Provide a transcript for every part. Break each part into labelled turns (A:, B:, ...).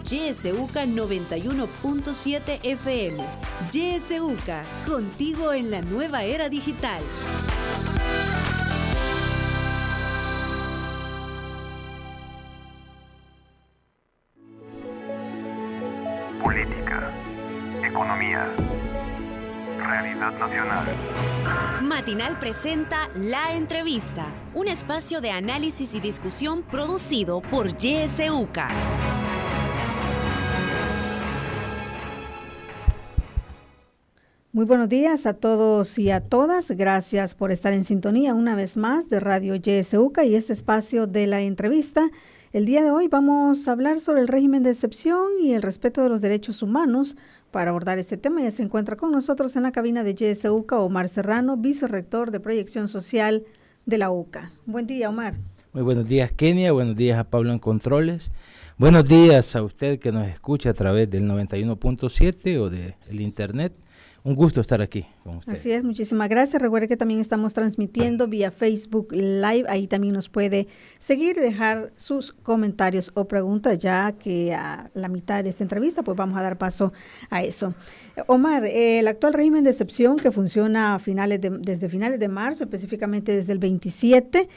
A: YSUCA 91.7 FM. YSUCA, contigo en la nueva era digital.
B: Política, economía, realidad nacional.
A: Matinal presenta La Entrevista, un espacio de análisis y discusión producido por YSUCA.
C: Muy buenos días a todos y a todas. Gracias por estar en sintonía una vez más de Radio YSUCA y este espacio de La Entrevista. El día de hoy vamos a hablar sobre el régimen de excepción y el respeto de los derechos humanos. Para abordar este tema ya se encuentra con nosotros en la cabina de YSUCA Omar Serrano, vicerrector de Proyección Social de la UCA. Buen día, Omar.
D: Muy buenos días, Kenia. Buenos días a Pablo en Controles. Buenos días a usted que nos escucha a través del 91.7 o del internet. Un gusto estar aquí con usted.
C: Así es, muchísimas gracias. Recuerde que también estamos transmitiendo vía Facebook Live. Ahí también nos puede seguir y dejar sus comentarios o preguntas, ya que a la mitad de esta entrevista pues vamos a dar paso a eso. Omar, el actual régimen de excepción que funciona desde finales de marzo, específicamente desde el 27,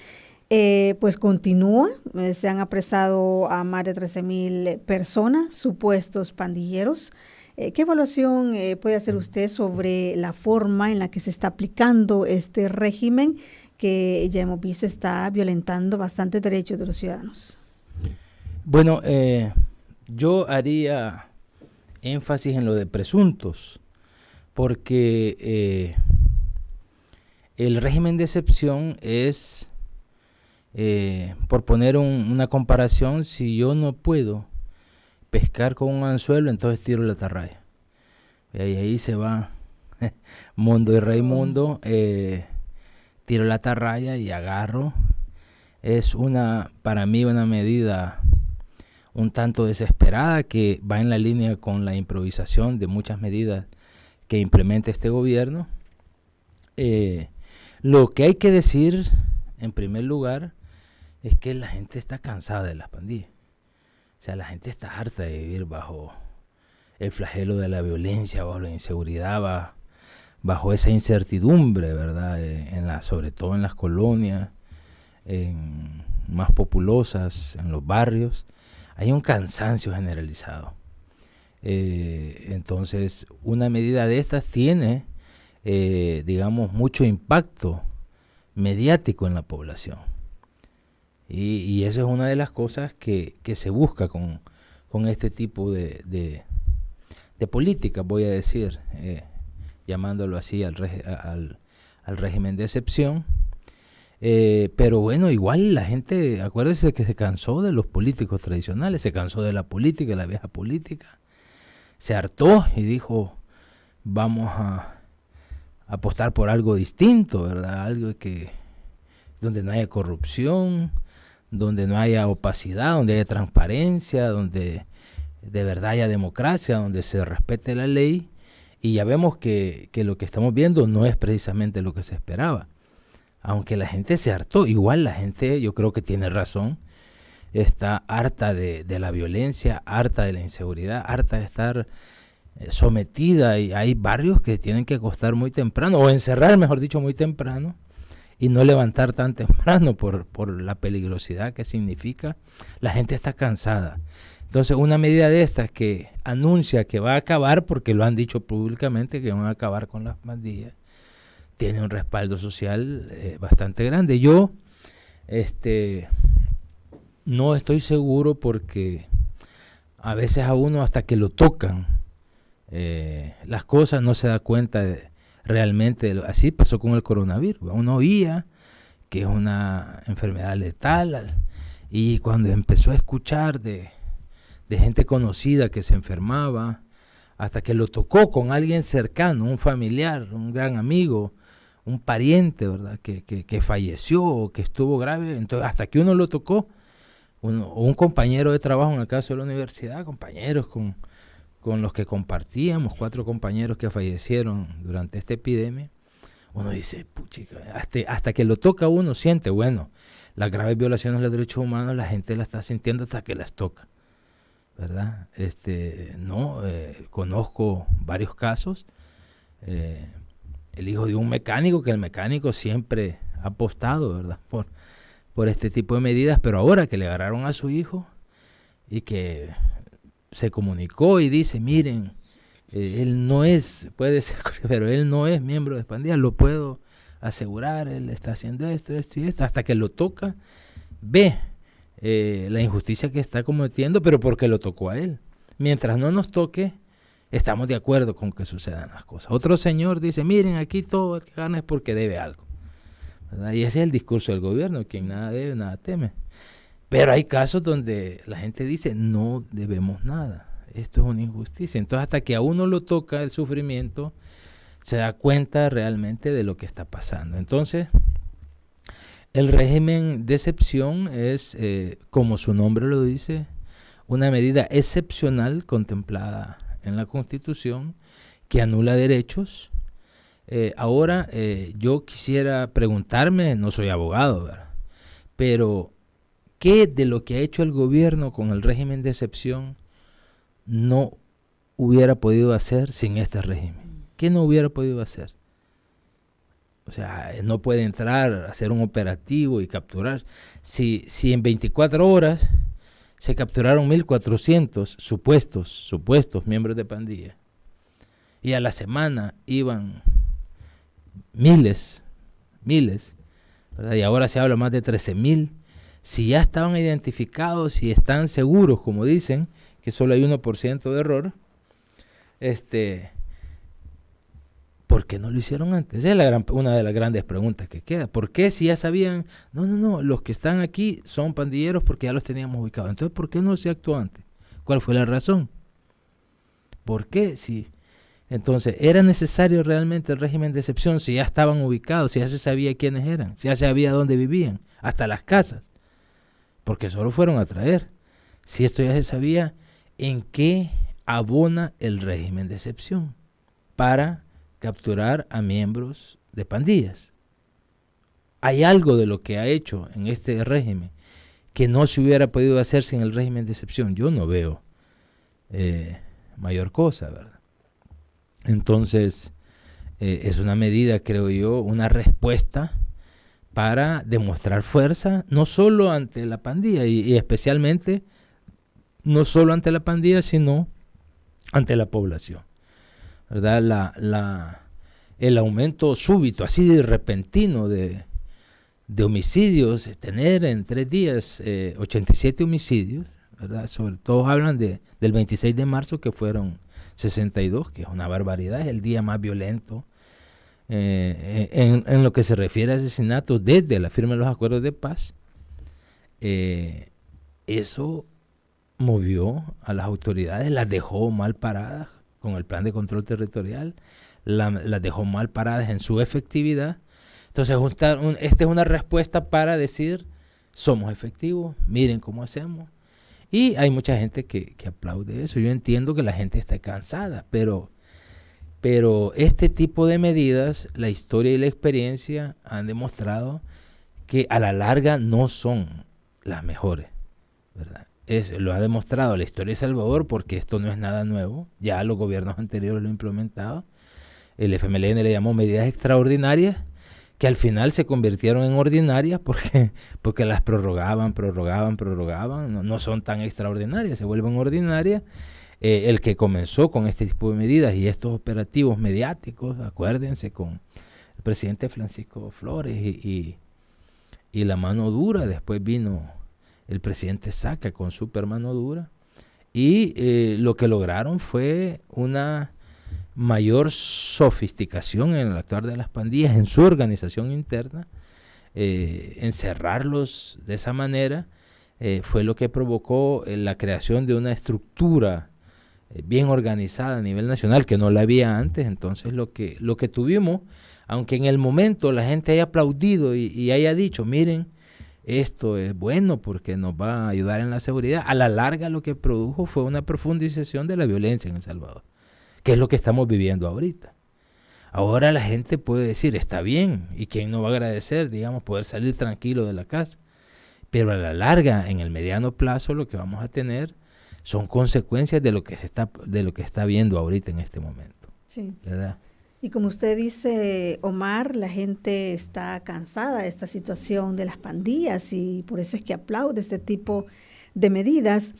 C: pues continúa. Se han apresado a más de 13,000 personas, supuestos pandilleros. ¿Qué evaluación puede hacer usted sobre la forma en la que se está aplicando este régimen que ya hemos visto está violentando bastantes derechos de los ciudadanos?
D: Bueno, yo haría énfasis en lo de presuntos, porque el régimen de excepción es, por poner una comparación, si yo no puedo pescar con un anzuelo, entonces tiro la atarraya. Y ahí se va Mondo y Raimundo, tiro la atarraya y agarro. Es para mí una medida un tanto desesperada que va en la línea con la improvisación de muchas medidas que implementa este gobierno. Lo que hay que decir, en primer lugar, es que la gente está cansada de las pandillas. O sea, la gente está harta de vivir bajo el flagelo de la violencia, bajo la inseguridad, bajo esa incertidumbre, ¿verdad? Sobre todo en las colonias, más populosas, en los barrios, hay un cansancio generalizado. Entonces, una medida de estas tiene, digamos, mucho impacto mediático en la población. Y eso es una de las cosas que se busca con este tipo de política, voy a decir, llamándolo así al régimen de excepción. Pero bueno, igual la gente, acuérdese que se cansó de los políticos tradicionales, se cansó de la política, de la vieja política, se hartó y dijo, vamos a apostar por algo distinto, ¿verdad? Algo donde no haya corrupción, donde no haya opacidad, donde haya transparencia, donde de verdad haya democracia, donde se respete la ley. Y ya vemos que lo que estamos viendo no es precisamente lo que se esperaba. Aunque la gente se hartó, igual la gente, yo creo que tiene razón, está harta de la violencia, harta de la inseguridad, harta de estar sometida. Y hay barrios que tienen que acostar muy temprano, o encerrar, mejor dicho, muy temprano, y no levantar tan temprano por la peligrosidad que significa. La gente está cansada. Entonces, una medida de estas que anuncia que va a acabar, porque lo han dicho públicamente que van a acabar con las pandillas, tiene un respaldo social bastante grande. Yo no estoy seguro, porque a veces a uno hasta que lo tocan las cosas no se da cuenta realmente. Así pasó con el coronavirus. Uno oía que es una enfermedad letal, y cuando empezó a escuchar de gente conocida que se enfermaba, hasta que lo tocó con alguien cercano, un familiar, un gran amigo, un pariente, ¿verdad? Que falleció o que estuvo grave, entonces hasta que uno lo tocó, o un compañero de trabajo, en el caso de la universidad, compañeros con los que compartíamos, 4 compañeros que fallecieron durante esta epidemia, uno dice, puchica, hasta que lo toca uno siente, bueno, las graves violaciones de los derechos humanos la gente las está sintiendo hasta que las toca. ¿verdad? No, conozco varios casos. El hijo de un mecánico, que el mecánico siempre ha apostado, ¿verdad?, por este tipo de medidas, pero ahora que le agarraron a su hijo y que se comunicó y dice, miren, él no es, puede ser, pero él no es miembro de pandillas, lo puedo asegurar, él está haciendo esto y esto, hasta que lo toca, ve la injusticia que está cometiendo, pero porque lo tocó a él. Mientras no nos toque, estamos de acuerdo con que sucedan las cosas. Otro señor dice, miren, aquí todo el que gana es porque debe algo, ¿verdad? Y ese es el discurso del gobierno, quien nada debe, nada teme. Pero hay casos donde la gente dice, no debemos nada, esto es una injusticia. Entonces, hasta que a uno lo toca el sufrimiento, se da cuenta realmente de lo que está pasando. Entonces, el régimen de excepción es, como su nombre lo dice, una medida excepcional contemplada en la Constitución que anula derechos. Ahora, yo quisiera preguntarme, no soy abogado, ¿verdad?, pero ¿qué de lo que ha hecho el gobierno con el régimen de excepción no hubiera podido hacer sin este régimen? ¿Qué no hubiera podido hacer? O sea, no puede entrar a hacer un operativo y capturar. Si en 24 horas se capturaron 1.400 supuestos miembros de pandilla, y a la semana iban miles, ¿verdad?, y ahora se habla más de 13.000, si ya estaban identificados y están seguros, como dicen, que solo hay 1% de error, ¿por qué no lo hicieron antes? Esa es una de las grandes preguntas que queda. ¿Por qué si ya sabían? No, los que están aquí son pandilleros porque ya los teníamos ubicados. Entonces, ¿por qué no se actuó antes? ¿Cuál fue la razón? ¿Por qué? Entonces, ¿era necesario realmente el régimen de excepción si ya estaban ubicados, si ya se sabía quiénes eran, si ya se sabía dónde vivían, hasta las casas? Porque solo fueron a traer. Si esto ya se sabía, ¿en qué abona el régimen de excepción para capturar a miembros de pandillas? ¿Hay algo de lo que ha hecho en este régimen que no se hubiera podido hacer sin el régimen de excepción? Yo no veo mayor cosa, ¿verdad? Entonces, es una medida, creo yo, una respuesta para demostrar fuerza, no solo ante la pandilla, y especialmente, no solo ante la pandilla, sino ante la población, ¿verdad? El aumento súbito, así de repentino de homicidios, tener en 3 días 87 homicidios, ¿verdad? Sobre todo hablan del 26 de marzo, que fueron 62, que es una barbaridad, es el día más violento en lo que se refiere a asesinatos desde la firma de los acuerdos de paz. Eso movió a las autoridades, las dejó mal paradas con el plan de control territorial, las dejó mal paradas en su efectividad. Entonces, esta es una respuesta para decir, somos efectivos, miren cómo hacemos. Y hay mucha gente que aplaude eso. Yo entiendo que la gente está cansada, pero este tipo de medidas, la historia y la experiencia han demostrado que a la larga no son las mejores, ¿verdad? Lo ha demostrado la historia de Salvador, porque esto no es nada nuevo, ya los gobiernos anteriores lo han implementado. El FMLN le llamó medidas extraordinarias, que al final se convirtieron en ordinarias porque las prorrogaban, no son tan extraordinarias, se vuelven ordinarias. El que comenzó con este tipo de medidas y estos operativos mediáticos, acuérdense, con el presidente Francisco Flores y la mano dura, después vino el presidente Saca con super mano dura, y lo que lograron fue una mayor sofisticación en el actuar de las pandillas, en su organización interna. Encerrarlos de esa manera fue lo que provocó la creación de una estructura bien organizada a nivel nacional, que no la había antes. Entonces lo que tuvimos, aunque en el momento la gente haya aplaudido y haya dicho, miren, esto es bueno porque nos va a ayudar en la seguridad, a la larga lo que produjo fue una profundización de la violencia en El Salvador, que es lo que estamos viviendo ahorita. Ahora la gente puede decir, está bien, y quién no va a agradecer, digamos, poder salir tranquilo de la casa. Pero a la larga, en el mediano plazo, lo que vamos a tener son consecuencias de lo que está viendo ahorita en este momento.
C: Sí.
D: ¿Verdad?
C: Y como usted dice, Omar, la gente está cansada de esta situación de las pandillas y por eso es que aplaude este tipo de medidas.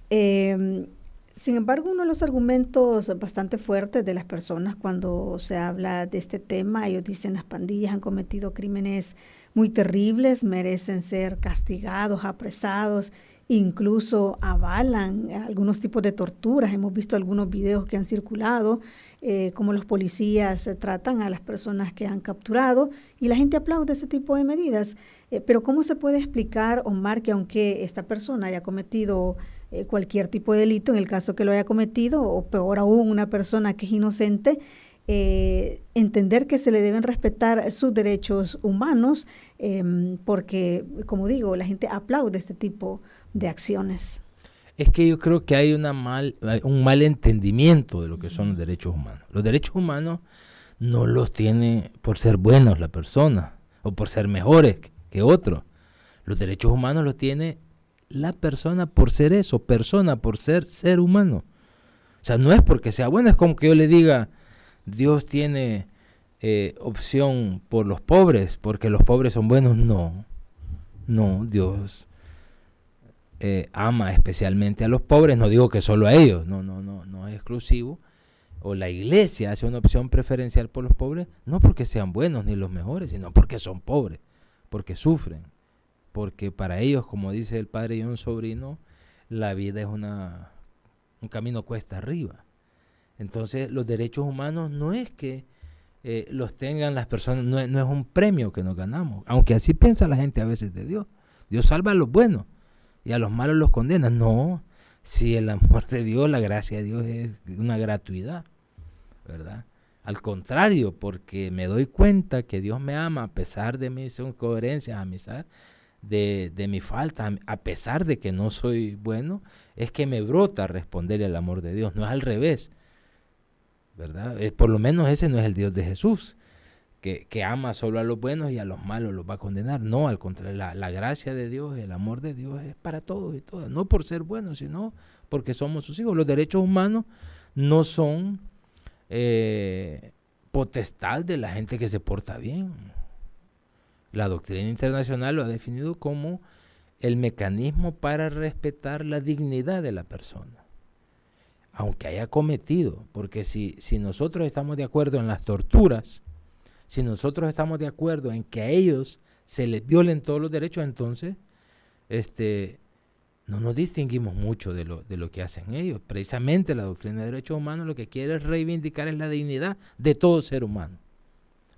C: Sin embargo, uno de los argumentos bastante fuertes de las personas cuando se habla de este tema, ellos dicen las pandillas han cometido crímenes muy terribles, merecen ser castigados, apresados, incluso avalan algunos tipos de torturas. Hemos visto algunos videos que han circulado, cómo los policías tratan a las personas que han capturado y la gente aplaude ese tipo de medidas. Pero ¿cómo se puede explicar, Omar, que aunque esta persona haya cometido cualquier tipo de delito, en el caso que lo haya cometido, o peor aún, una persona que es inocente, entender que se le deben respetar sus derechos humanos, porque, como digo, la gente aplaude este tipo de acciones?
D: Es que yo creo que hay un mal entendimiento de lo que son los derechos humanos. Los derechos humanos no los tiene por ser buenos la persona o por ser mejores que otros. Los derechos humanos los tiene la persona por ser eso, persona por ser humano. O sea, no es porque sea bueno, es como que yo le diga, Dios tiene opción por los pobres, porque los pobres son buenos. No, Dios ama especialmente a los pobres, no digo que solo a ellos, no es exclusivo. O la iglesia hace una opción preferencial por los pobres, no porque sean buenos ni los mejores, sino porque son pobres, porque sufren, porque para ellos, como dice el padre John Sobrino, la vida es un camino cuesta arriba. Entonces los derechos humanos no es que los tengan las personas, no es un premio que nos ganamos, aunque así piensa la gente a veces de Dios. Dios salva a los buenos y a los malos los condena. No, si el amor de Dios, la gracia de Dios es una gratuidad, ¿verdad? Al contrario, porque me doy cuenta que Dios me ama a pesar de mis incoherencias, a pesar de mi falta, a pesar de que no soy bueno, es que me brota responderle al amor de Dios, no es al revés, ¿verdad? Por lo menos ese no es el Dios de Jesús, que ama solo a los buenos y a los malos los va a condenar. No, al contrario, la gracia de Dios, el amor de Dios es para todos y todas, no por ser buenos, sino porque somos sus hijos. Los derechos humanos no son potestad de la gente que se porta bien. La doctrina internacional lo ha definido como el mecanismo para respetar la dignidad de la persona, aunque haya cometido, porque si nosotros estamos de acuerdo en las torturas, si nosotros estamos de acuerdo en que a ellos se les violen todos los derechos, entonces no nos distinguimos mucho de lo que hacen ellos. Precisamente la doctrina de derechos humanos lo que quiere reivindicar es la dignidad de todo ser humano,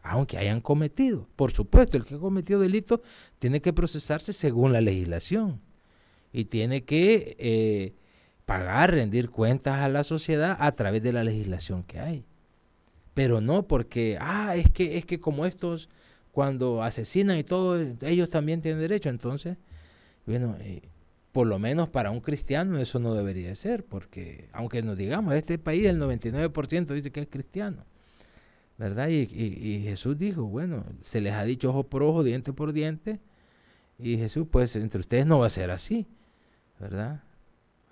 D: aunque hayan cometido. Por supuesto, el que ha cometido delitos tiene que procesarse según la legislación y tiene que pagar, rendir cuentas a la sociedad a través de la legislación que hay. Pero no porque, es que como estos cuando asesinan y todo, ellos también tienen derecho. Entonces, bueno, por lo menos para un cristiano eso no debería ser, porque aunque nos digamos, este país el 99% dice que es cristiano, ¿verdad? Y Jesús dijo, bueno, se les ha dicho ojo por ojo, diente por diente, y Jesús, pues entre ustedes no va a ser así, ¿verdad?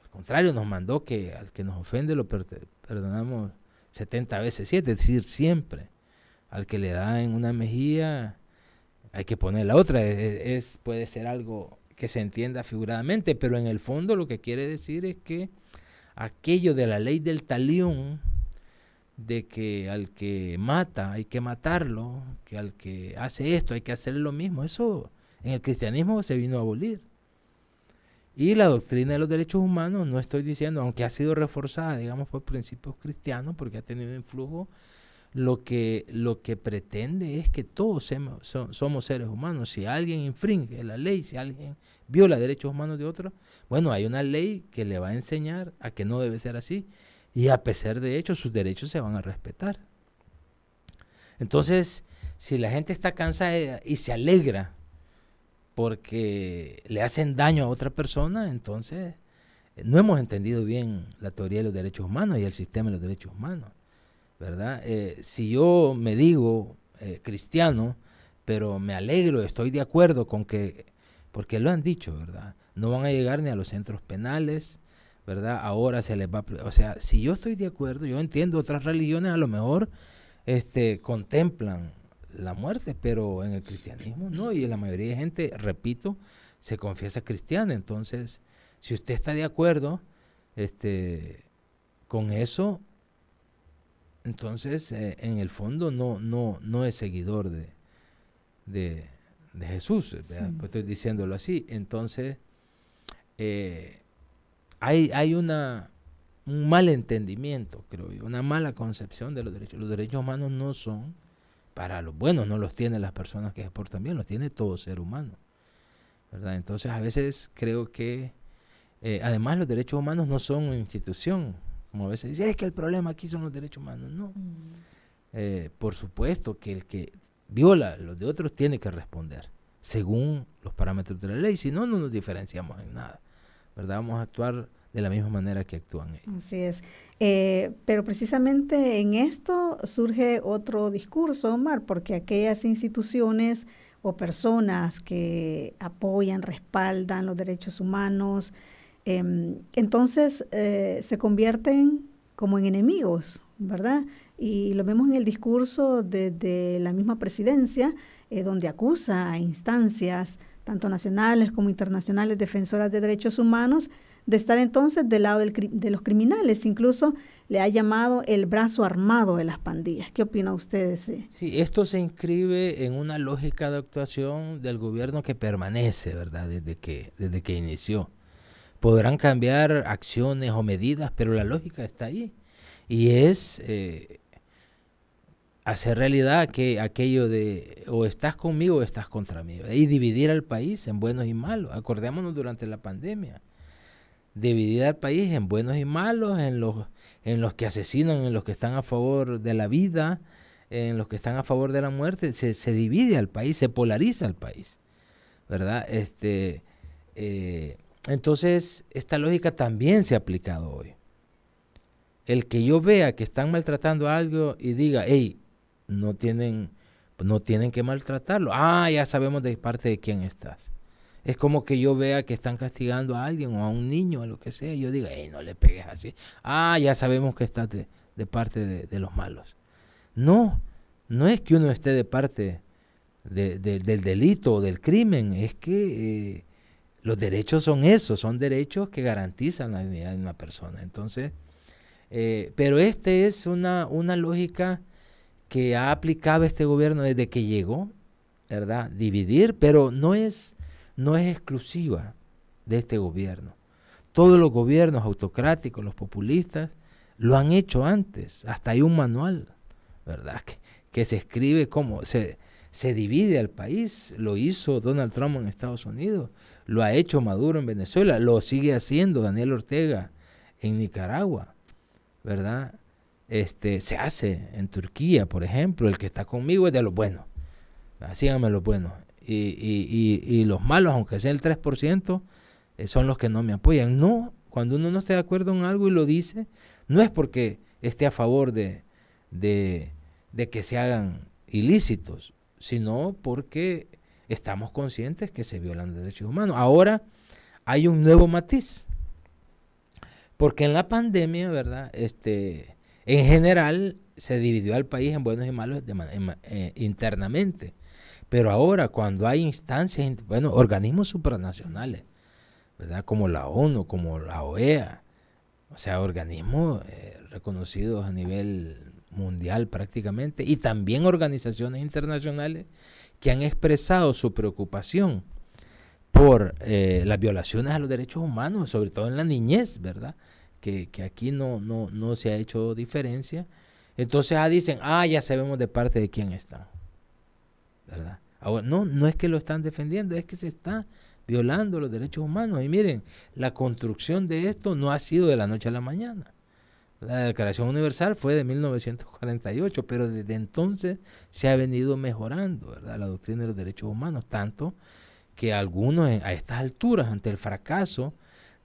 D: Al contrario, nos mandó que al que nos ofende lo perdonamos 70 veces 7, es decir, siempre. Al que le da en una mejilla, hay que poner la otra. Puede ser algo que se entienda figuradamente, pero en el fondo lo que quiere decir es que aquello de la ley del talión, de que al que mata hay que matarlo, que al que hace esto hay que hacerle lo mismo, eso en el cristianismo se vino a abolir. Y la doctrina de los derechos humanos, no estoy diciendo, aunque ha sido reforzada, digamos, por principios cristianos, porque ha tenido influjo, lo que pretende es que todos somos seres humanos. Si alguien infringe la ley, si alguien viola derechos humanos de otros, bueno, hay una ley que le va a enseñar a que no debe ser así, y a pesar de hecho, sus derechos se van a respetar. Entonces, si la gente está cansada y se alegra porque le hacen daño a otra persona, entonces no hemos entendido bien la teoría de los derechos humanos y el sistema de los derechos humanos, ¿verdad? Si yo me digo cristiano, pero me alegro, estoy de acuerdo con que, porque lo han dicho, ¿verdad? No van a llegar ni a los centros penales, ¿verdad? Ahora se les va, o sea, si yo estoy de acuerdo, yo entiendo otras religiones a lo mejor contemplan la muerte, pero en el cristianismo no, y la mayoría de gente, repito, se confiesa cristiana. Entonces, si usted está de acuerdo con eso, entonces en el fondo no es seguidor de Jesús,
C: Sí.
D: pues estoy diciéndolo así. Entonces hay un mal entendimiento, creo yo, una mala concepción de los derechos. Los derechos humanos no son para los buenos, no los tienen las personas que se portan bien, los tiene todo ser humano, ¿verdad? Entonces a veces creo que además los derechos humanos no son una institución, como a veces dicen, es que el problema aquí son los derechos humanos. No, por supuesto que el que viola los de otros tiene que responder según los parámetros de la ley, si no, no nos diferenciamos en nada, ¿verdad? Vamos a actuar de la misma manera que actúan ellos.
C: Así es. Pero precisamente en esto surge otro discurso, Omar, porque aquellas instituciones o personas que apoyan, respaldan los derechos humanos, entonces se convierten como en enemigos, ¿verdad? Y lo vemos en el discurso de la misma presidencia, donde acusa a instancias, tanto nacionales como internacionales, defensoras de derechos humanos, de estar entonces del lado de los criminales. Incluso le ha llamado el brazo armado de las pandillas. ¿Qué opina usted de ese?
D: Sí, esto se inscribe en una lógica de actuación del gobierno que permanece, ¿verdad? Desde que inició. Podrán cambiar acciones o medidas, pero la lógica está ahí. Y es hacer realidad que aquello de o estás conmigo o estás contra mí, ¿verdad? Y dividir al país en buenos y malos. Acordémonos durante la pandemia. Dividir al país en buenos y malos, en los que asesinan, en los que están a favor de la vida, en los que están a favor de la muerte. Se divide al país, se polariza al país, ¿verdad? Entonces, esta lógica también se ha aplicado hoy. El que yo vea que están maltratando a algo y diga, hey, no tienen que maltratarlo. Ah, ya sabemos de parte de quién estás. Es como que yo vea que están castigando a alguien o a un niño o lo que sea, y yo diga, hey, no le pegues así. Ah, ya sabemos que estás de parte de los malos. No es que uno esté de parte del delito o del crimen, es que los derechos son esos, son derechos que garantizan la dignidad de una persona. Entonces, pero es una lógica que ha aplicado este gobierno desde que llegó, ¿verdad? Dividir, pero no es exclusiva de este gobierno. Todos los gobiernos autocráticos, los populistas, lo han hecho antes. Hasta hay un manual, ¿verdad? Que se escribe cómo se divide al país. Lo hizo Donald Trump en Estados Unidos, lo ha hecho Maduro en Venezuela, lo sigue haciendo Daniel Ortega en Nicaragua, ¿verdad? Se hace en Turquía, por ejemplo. El que está conmigo es de los buenos, síganme los buenos. Y los malos, aunque sea el 3%, son los que no me apoyan. No, cuando uno no está de acuerdo en algo y lo dice, no es porque esté a favor de que se hagan ilícitos, sino porque estamos conscientes que se violan derechos humanos. Ahora hay un nuevo matiz, porque en la pandemia, ¿verdad? En general se dividió al país en buenos y malos internamente. Pero ahora, cuando hay instancias, organismos supranacionales, ¿verdad? Como la ONU, como la OEA, o sea, organismos reconocidos a nivel mundial prácticamente, y también organizaciones internacionales que han expresado su preocupación por las violaciones a los derechos humanos, sobre todo en la niñez, ¿verdad? Que aquí no se ha hecho diferencia. Entonces dicen, ya sabemos de parte de quién están, ¿verdad? Ahora, no es que lo están defendiendo, es que se está violando los derechos humanos. Y miren, la construcción de esto no ha sido de la noche a la mañana. La Declaración Universal fue de 1948, pero desde entonces se ha venido mejorando, ¿verdad?, la doctrina de los derechos humanos, tanto que algunos a estas alturas, ante el fracaso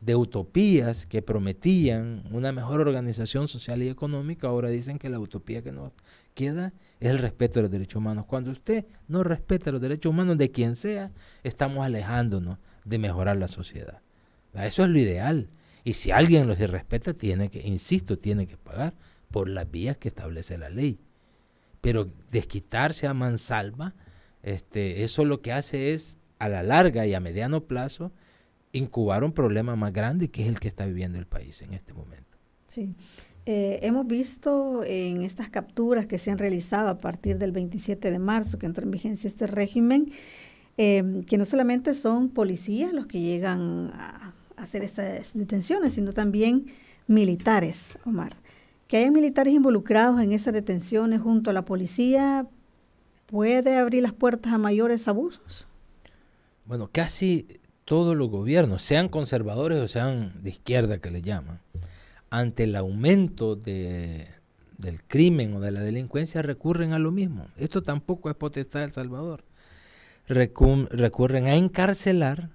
D: de utopías que prometían una mejor organización social y económica, ahora dicen que la utopía que nos queda es el respeto de los derechos humanos. Cuando usted no respeta los derechos humanos de quien sea, estamos alejándonos de mejorar la sociedad. Eso es lo ideal. Y si alguien los irrespeta, tiene que pagar por las vías que establece la ley. Pero desquitarse a mansalva, eso lo que hace es, a la larga y a mediano plazo, incubar un problema más grande, que es el que está viviendo el país en este momento.
C: Sí. Hemos visto en estas capturas que se han realizado a partir del 27 de marzo, que entró en vigencia este régimen, que no solamente son policías los que llegan a hacer estas detenciones, sino también militares, Omar. Que haya militares involucrados en esas detenciones junto a la policía, ¿puede abrir las puertas a mayores abusos?
D: Bueno, casi todos los gobiernos, sean conservadores o sean de izquierda que le llaman, ante el aumento del crimen o de la delincuencia, recurren a lo mismo. Esto tampoco es potestad de El Salvador. Recurren a encarcelar,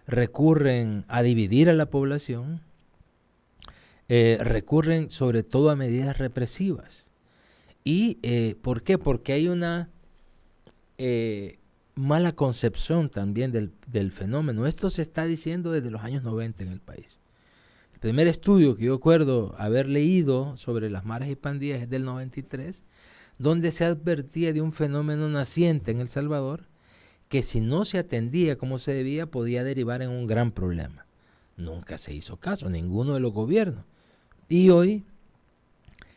D: recurren a dividir a la población, recurren sobre todo a medidas represivas. ¿Y por qué? Porque hay una mala concepción también del fenómeno. Esto se está diciendo desde los años 90 en el país. El primer estudio que yo recuerdo haber leído sobre las maras y pandillas es del 93, donde se advertía de un fenómeno naciente en El Salvador que si no se atendía como se debía podía derivar en un gran problema. Nunca se hizo caso, ninguno de los gobiernos. Y hoy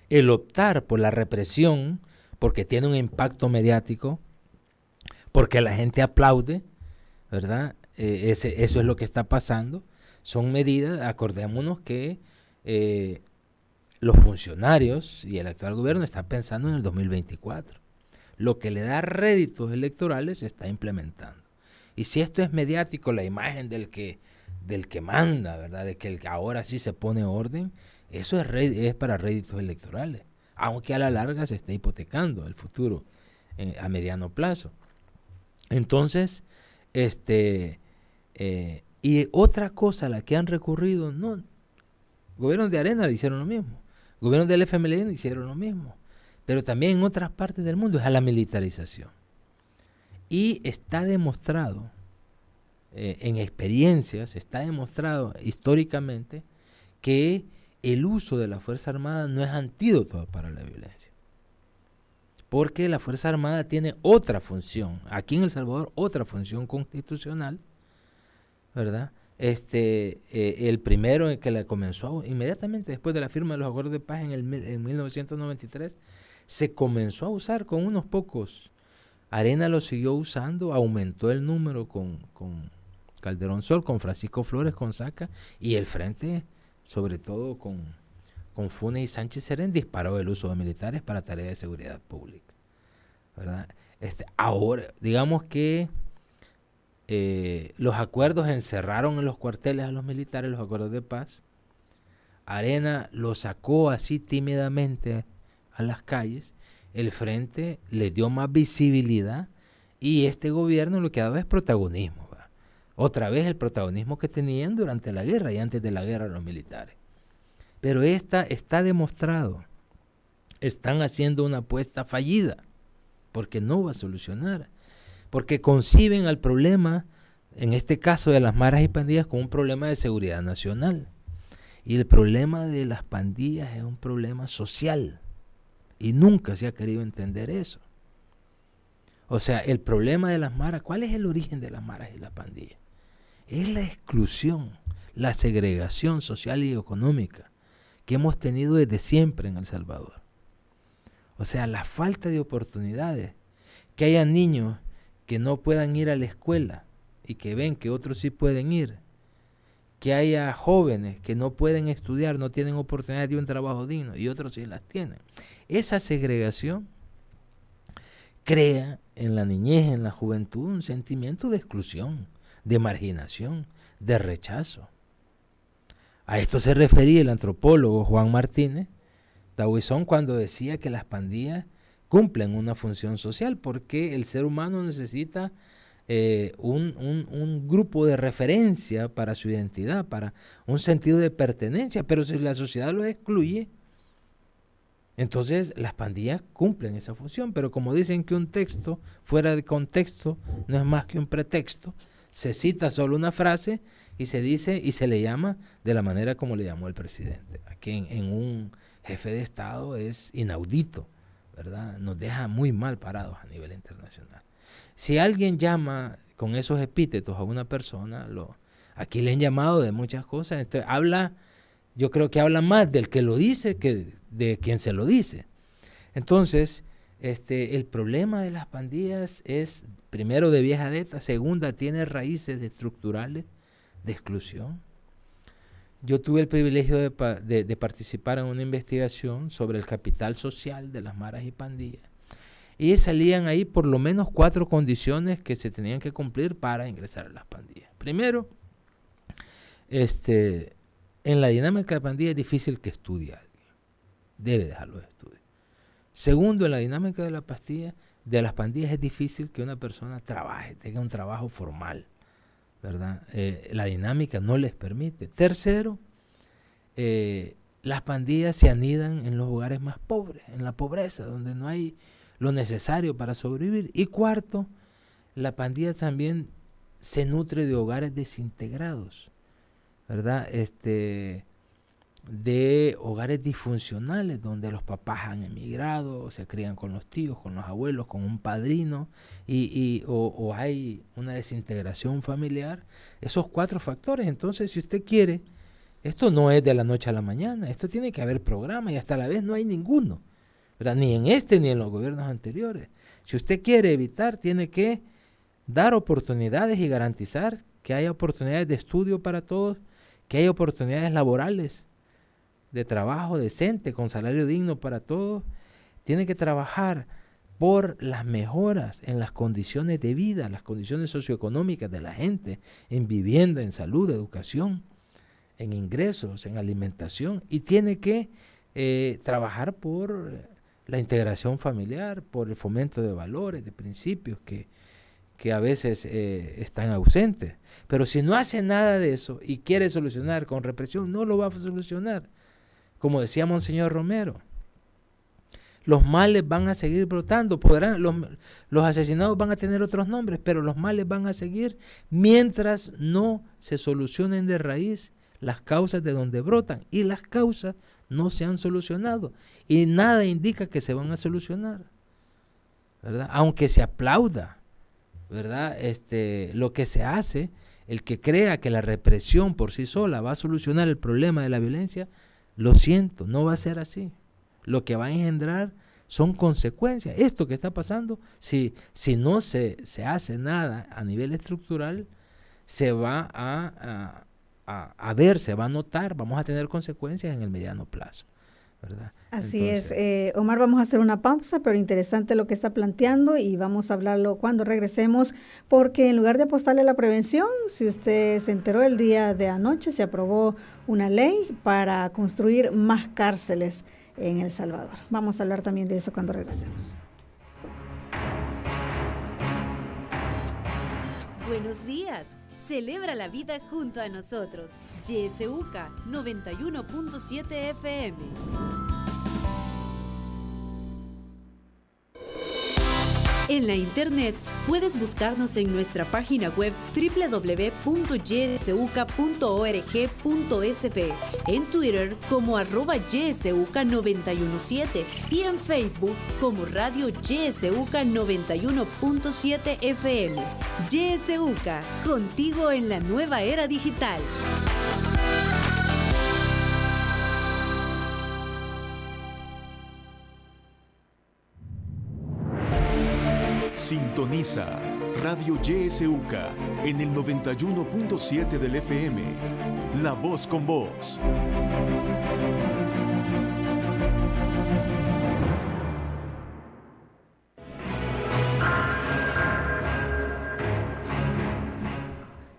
D: el optar por la represión, porque tiene un impacto mediático, porque la gente aplaude, ¿verdad? Eso es lo que está pasando. Son medidas, acordémonos que los funcionarios y el actual gobierno están pensando en el 2024. Lo que le da réditos electorales se está implementando. Y si esto es mediático, la imagen del que manda, ¿verdad? De que el que ahora sí se pone orden, eso es para réditos electorales, aunque a la larga se está hipotecando el futuro a mediano plazo. Entonces, y otra cosa a la que han recurrido, no, gobiernos de Arena le hicieron lo mismo, gobiernos del FMLN hicieron lo mismo, pero también en otras partes del mundo es a la militarización. Y está demostrado, en experiencias, está demostrado históricamente que el uso de la Fuerza Armada no es antídoto para la violencia. Porque la Fuerza Armada tiene otra función, aquí en El Salvador, otra función constitucional, ¿verdad? El primero en que la comenzó, inmediatamente después de la firma de los acuerdos de paz en 1993, se comenzó a usar con unos pocos. Arena lo siguió usando, aumentó el número con Calderón Sol, con Francisco Flores, con Saca, y el Frente, sobre todo con Funes y Sánchez Serén, disparó el uso de militares para tareas de seguridad pública, ¿verdad? Ahora, digamos que los acuerdos encerraron en los cuarteles a los militares, los acuerdos de paz. Arena lo sacó así tímidamente a las calles, el Frente le dio más visibilidad y este gobierno lo que ha dado es protagonismo, ¿verdad? Otra vez el protagonismo que tenían durante la guerra y antes de la guerra los militares. Pero está demostrado, están haciendo una apuesta fallida, porque no va a solucionar, porque conciben al problema, en este caso de las maras y pandillas, como un problema de seguridad nacional. Y el problema de las pandillas es un problema social, y nunca se ha querido entender eso. O sea, el problema de las maras, ¿cuál es el origen de las maras y las pandillas? Es la exclusión, la segregación social y económica que hemos tenido desde siempre en El Salvador. O sea, la falta de oportunidades, que haya niños que no puedan ir a la escuela y que ven que otros sí pueden ir, que haya jóvenes que no pueden estudiar, no tienen oportunidad de un trabajo digno y otros sí las tienen. Esa segregación crea en la niñez, en la juventud, un sentimiento de exclusión, de marginación, de rechazo. A esto se refería el antropólogo Juan Martínez Tahuizón cuando decía que las pandillas cumplen una función social porque el ser humano necesita un grupo de referencia para su identidad, para un sentido de pertenencia, pero si la sociedad lo excluye, entonces las pandillas cumplen esa función. Pero como dicen que un texto fuera de contexto no es más que un pretexto, se cita solo una frase y se dice y se le llama de la manera como le llamó el presidente. Aquí en un jefe de Estado es inaudito, ¿verdad? Nos deja muy mal parados a nivel internacional. Si alguien llama con esos epítetos a una persona, aquí le han llamado de muchas cosas, entonces yo creo que habla más del que lo dice que de quien se lo dice. Entonces, el problema de las pandillas es, primero, de vieja data, segunda, tiene raíces estructurales de exclusión. Yo tuve el privilegio de participar en una investigación sobre el capital social de las maras y pandillas. Y salían ahí por lo menos 4 condiciones que se tenían que cumplir para ingresar a las pandillas. Primero, en la dinámica de pandilla es difícil que estudie alguien. Debe dejar los estudios. Segundo, en la dinámica de las pandillas es difícil que una persona trabaje, tenga un trabajo formal, ¿verdad? La dinámica no les permite. Tercero, las pandillas se anidan en los lugares más pobres, en la pobreza, donde no hay lo necesario para sobrevivir. Y cuarto, la pandilla también se nutre de hogares desintegrados, ¿verdad? De hogares disfuncionales donde los papás han emigrado, se crían con los tíos, con los abuelos, con un padrino o hay una desintegración familiar. Esos 4 factores. Entonces, si usted quiere, esto no es de la noche a la mañana, esto tiene que haber programa y hasta la vez no hay ninguno, ¿verdad? Ni en ni en los gobiernos anteriores. Si usted quiere evitar, tiene que dar oportunidades y garantizar que haya oportunidades de estudio para todos, que haya oportunidades laborales, de trabajo decente, con salario digno para todos. Tiene que trabajar por las mejoras en las condiciones de vida, las condiciones socioeconómicas de la gente, en vivienda, en salud, educación, en ingresos, en alimentación, y tiene que trabajar por la integración familiar, por el fomento de valores, de principios que a veces están ausentes. Pero si no hace nada de eso y quiere solucionar con represión, no lo va a solucionar. Como decía Monseñor Romero, los males van a seguir brotando, los asesinados van a tener otros nombres, pero los males van a seguir mientras no se solucionen de raíz las causas de donde brotan, y las causas no se han solucionado y nada indica que se van a solucionar, ¿verdad? Aunque se aplauda, ¿verdad? Lo que se hace, el que crea que la represión por sí sola va a solucionar el problema de la violencia, lo siento, no va a ser así. Lo que va a engendrar son consecuencias. Esto que está pasando, si no se hace nada a nivel estructural, se va a ver, se va a notar, vamos a tener consecuencias en el mediano plazo, ¿verdad?
C: Así es. Omar, vamos a hacer una pausa, pero interesante lo que está planteando y vamos a hablarlo cuando regresemos, porque en lugar de apostarle a la prevención, si usted se enteró el día de anoche, se aprobó una ley para construir más cárceles en El Salvador. Vamos a hablar también de eso cuando regresemos.
A: Buenos días. Celebra la vida junto a nosotros. YSUCA 91.7 FM. En la internet puedes buscarnos en nuestra página web www.ysuca.org.sb, en Twitter como @ysuca917 y en Facebook como Radio YSUCA 91.7 FM. YSUCA, contigo en la nueva era digital.
E: Sintoniza Radio YSUCA en el 91.7 del FM. La voz con vos.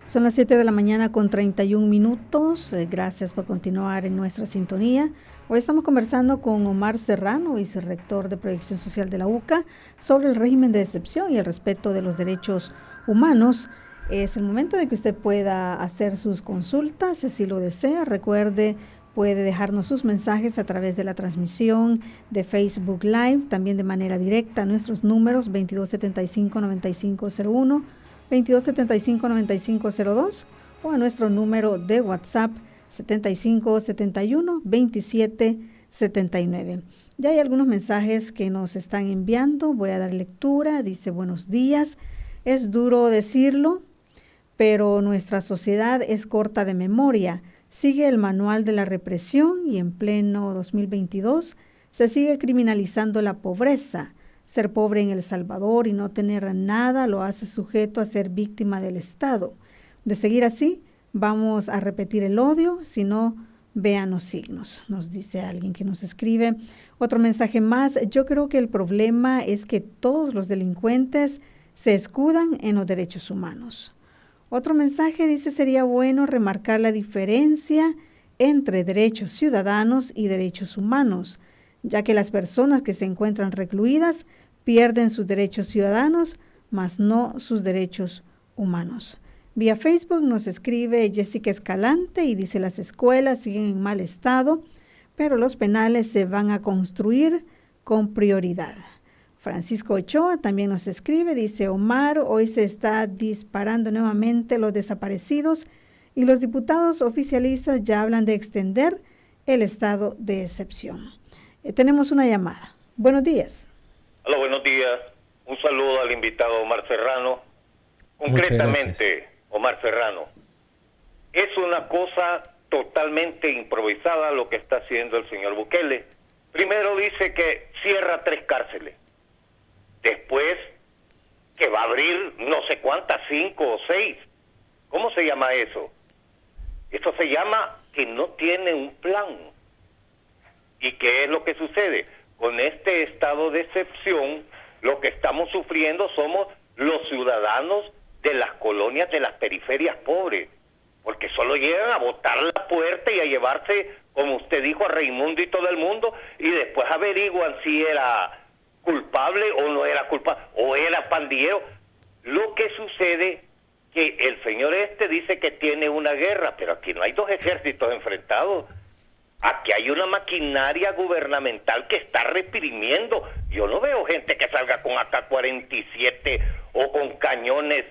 C: Son las 7 de la mañana con 31 minutos. Gracias por continuar en nuestra sintonía. Hoy estamos conversando con Omar Serrano, vicerrector de Proyección Social de la UCA, sobre el régimen de excepción y el respeto de los derechos humanos. Es el momento de que usted pueda hacer sus consultas, si así lo desea. Recuerde, puede dejarnos sus mensajes a través de la transmisión de Facebook Live, también de manera directa a nuestros números 2275-9501, 2275-9502, o a nuestro número de WhatsApp 7571-2779. Ya hay algunos mensajes que nos están enviando, voy a dar lectura. Dice: buenos días, es duro decirlo, pero nuestra sociedad es corta de memoria. Sigue el manual de la represión y en pleno 2022 se sigue criminalizando la pobreza. Ser pobre en El Salvador y no tener nada lo hace sujeto a ser víctima del Estado. De seguir así, vamos a repetir el odio, si no, vean los signos, nos dice alguien que nos escribe. Otro mensaje más: yo creo que el problema es que todos los delincuentes se escudan en los derechos humanos. Otro mensaje dice: sería bueno remarcar la diferencia entre derechos ciudadanos y derechos humanos, ya que las personas que se encuentran recluidas pierden sus derechos ciudadanos, mas no sus derechos humanos. Vía Facebook nos escribe Jessica Escalante y dice: las escuelas siguen en mal estado, pero los penales se van a construir con prioridad. Francisco Ochoa también nos escribe, dice: Omar, hoy se está disparando nuevamente los desaparecidos y los diputados oficialistas ya hablan de extender el estado de excepción. Tenemos una llamada. Buenos días.
F: Hola, buenos días. Un saludo al invitado Omar Serrano. Concretamente, Omar Serrano, es una cosa totalmente improvisada lo que está haciendo el señor Bukele. Primero dice que cierra 3 cárceles. Después que va a abrir no sé cuántas, 5 o 6. ¿Cómo se llama eso? Esto se llama que no tiene un plan. ¿Y qué es lo que sucede? Con este estado de excepción, lo que estamos sufriendo somos los ciudadanos de las colonias de las periferias pobres, porque solo llegan a botar la puerta y a llevarse, como usted dijo, a Raimundo y todo el mundo, y después averiguan si era culpable o no era culpable, o era pandillero. Lo que sucede que el señor dice que tiene una guerra, pero aquí no hay 2 ejércitos enfrentados. Aquí hay una maquinaria gubernamental que está reprimiendo. Yo no veo gente que salga con AK-47 o con cañones.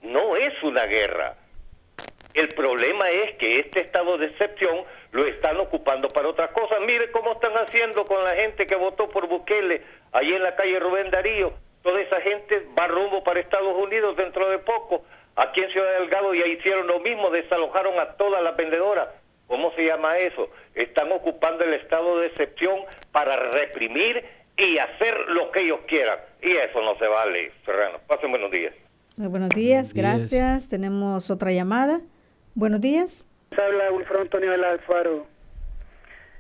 F: No es una guerra. El problema es que este estado de excepción lo están ocupando para otras cosas. Mire cómo están haciendo con la gente que votó por Bukele, ahí en la calle Rubén Darío. Toda esa gente va rumbo para Estados Unidos dentro de poco. Aquí en Ciudad Delgado ya hicieron lo mismo, desalojaron a todas las vendedoras. ¿Cómo se llama eso? Están ocupando el estado de excepción para reprimir y hacer lo que ellos quieran. Y eso no se vale, Serrano. Pasen buenos días.
C: Muy buenos días, gracias. Tenemos otra llamada. Buenos días.
G: Habla Wilfredo Antonio del Alfaro.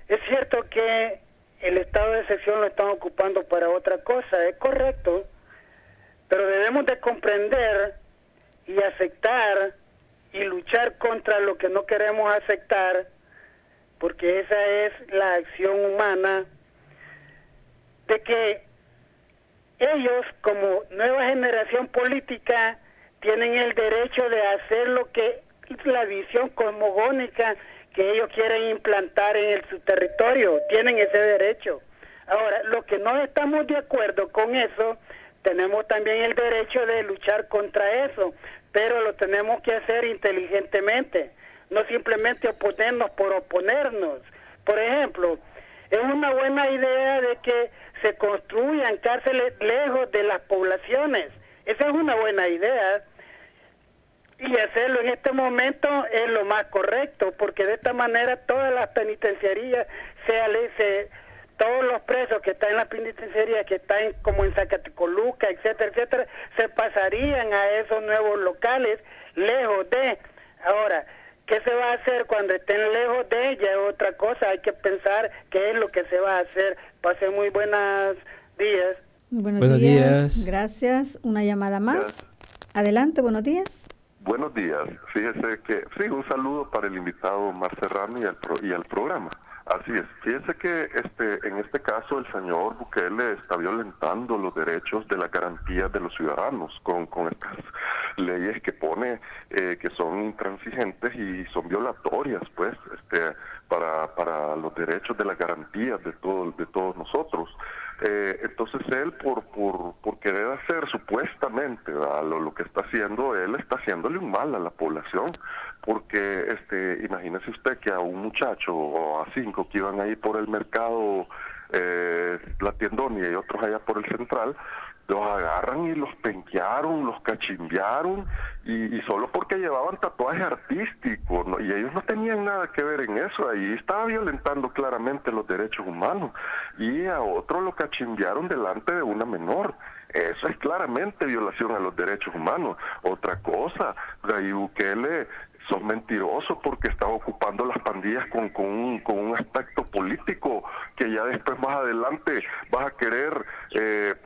G: Es cierto que el estado de excepción lo están ocupando para otra cosa, es correcto, pero debemos de comprender y aceptar y luchar contra lo que no queremos aceptar, porque esa es la acción humana, de que ellos como nueva generación política tienen el derecho de hacer lo que la visión cosmogónica que ellos quieren implantar en su territorio, tienen ese derecho. Ahora, los que no estamos de acuerdo con eso, tenemos también el derecho de luchar contra eso, pero lo tenemos que hacer inteligentemente, no simplemente oponernos por oponernos. Por ejemplo, es una buena idea de que se construyan cárceles lejos de las poblaciones. Esa es una buena idea. Y hacerlo en este momento es lo más correcto, porque de esta manera todas las penitenciarías, todos los presos que están en la penitenciaría, que están como en Zacatecoluca, etcétera, etcétera, se pasarían a esos nuevos locales lejos de. Ahora, ¿qué se va a hacer cuando estén lejos de ella? Es otra cosa, hay que pensar qué es lo que se va a hacer. Pasen muy buenos días.
C: Buenos días, gracias. Una llamada más. Adelante, buenos días.
H: Buenos días. Fíjese que, sí, un saludo para el invitado Omar Serrano y al programa. Así es. Fíjese que en este caso el señor Bukele está violentando los derechos de las garantías de los ciudadanos con estas leyes que pone que son intransigentes y son violatorias, pues, para los derechos de las garantías de todos nosotros. Entonces él por querer hacer supuestamente lo que está haciendo, él está haciéndole un mal a la población, porque imagínese usted que a un muchacho o a 5 que iban ahí por el mercado La Tiendonia y otros allá por el Central, los agarran y los penquearon, los cachimbearon, y solo porque llevaban tatuaje artístico, ¿no? Y ellos no tenían nada que ver en eso. Ahí estaba violentando claramente los derechos humanos, y a otro lo cachimbearon delante de una menor. Eso es claramente violación a los derechos humanos. Otra cosa, Nayib Bukele, sos mentiroso porque estás ocupando las pandillas con un aspecto político, que ya después más adelante vas a querer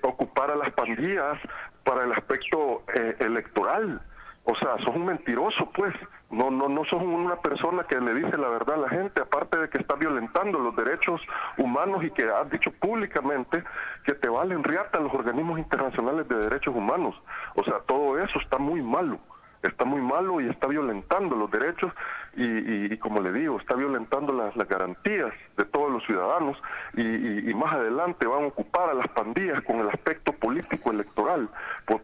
H: ocupar a las pandillas para el aspecto electoral. O sea, sos un mentiroso, pues. No sos una persona que le dice la verdad a la gente, aparte de que estás violentando los derechos humanos y que has dicho públicamente que te valen riata los organismos internacionales de derechos humanos. O sea, todo eso está muy malo. Está muy malo y está violentando los derechos y como le digo, está violentando las garantías de todos los ciudadanos, y más adelante van a ocupar a las pandillas con el aspecto político electoral,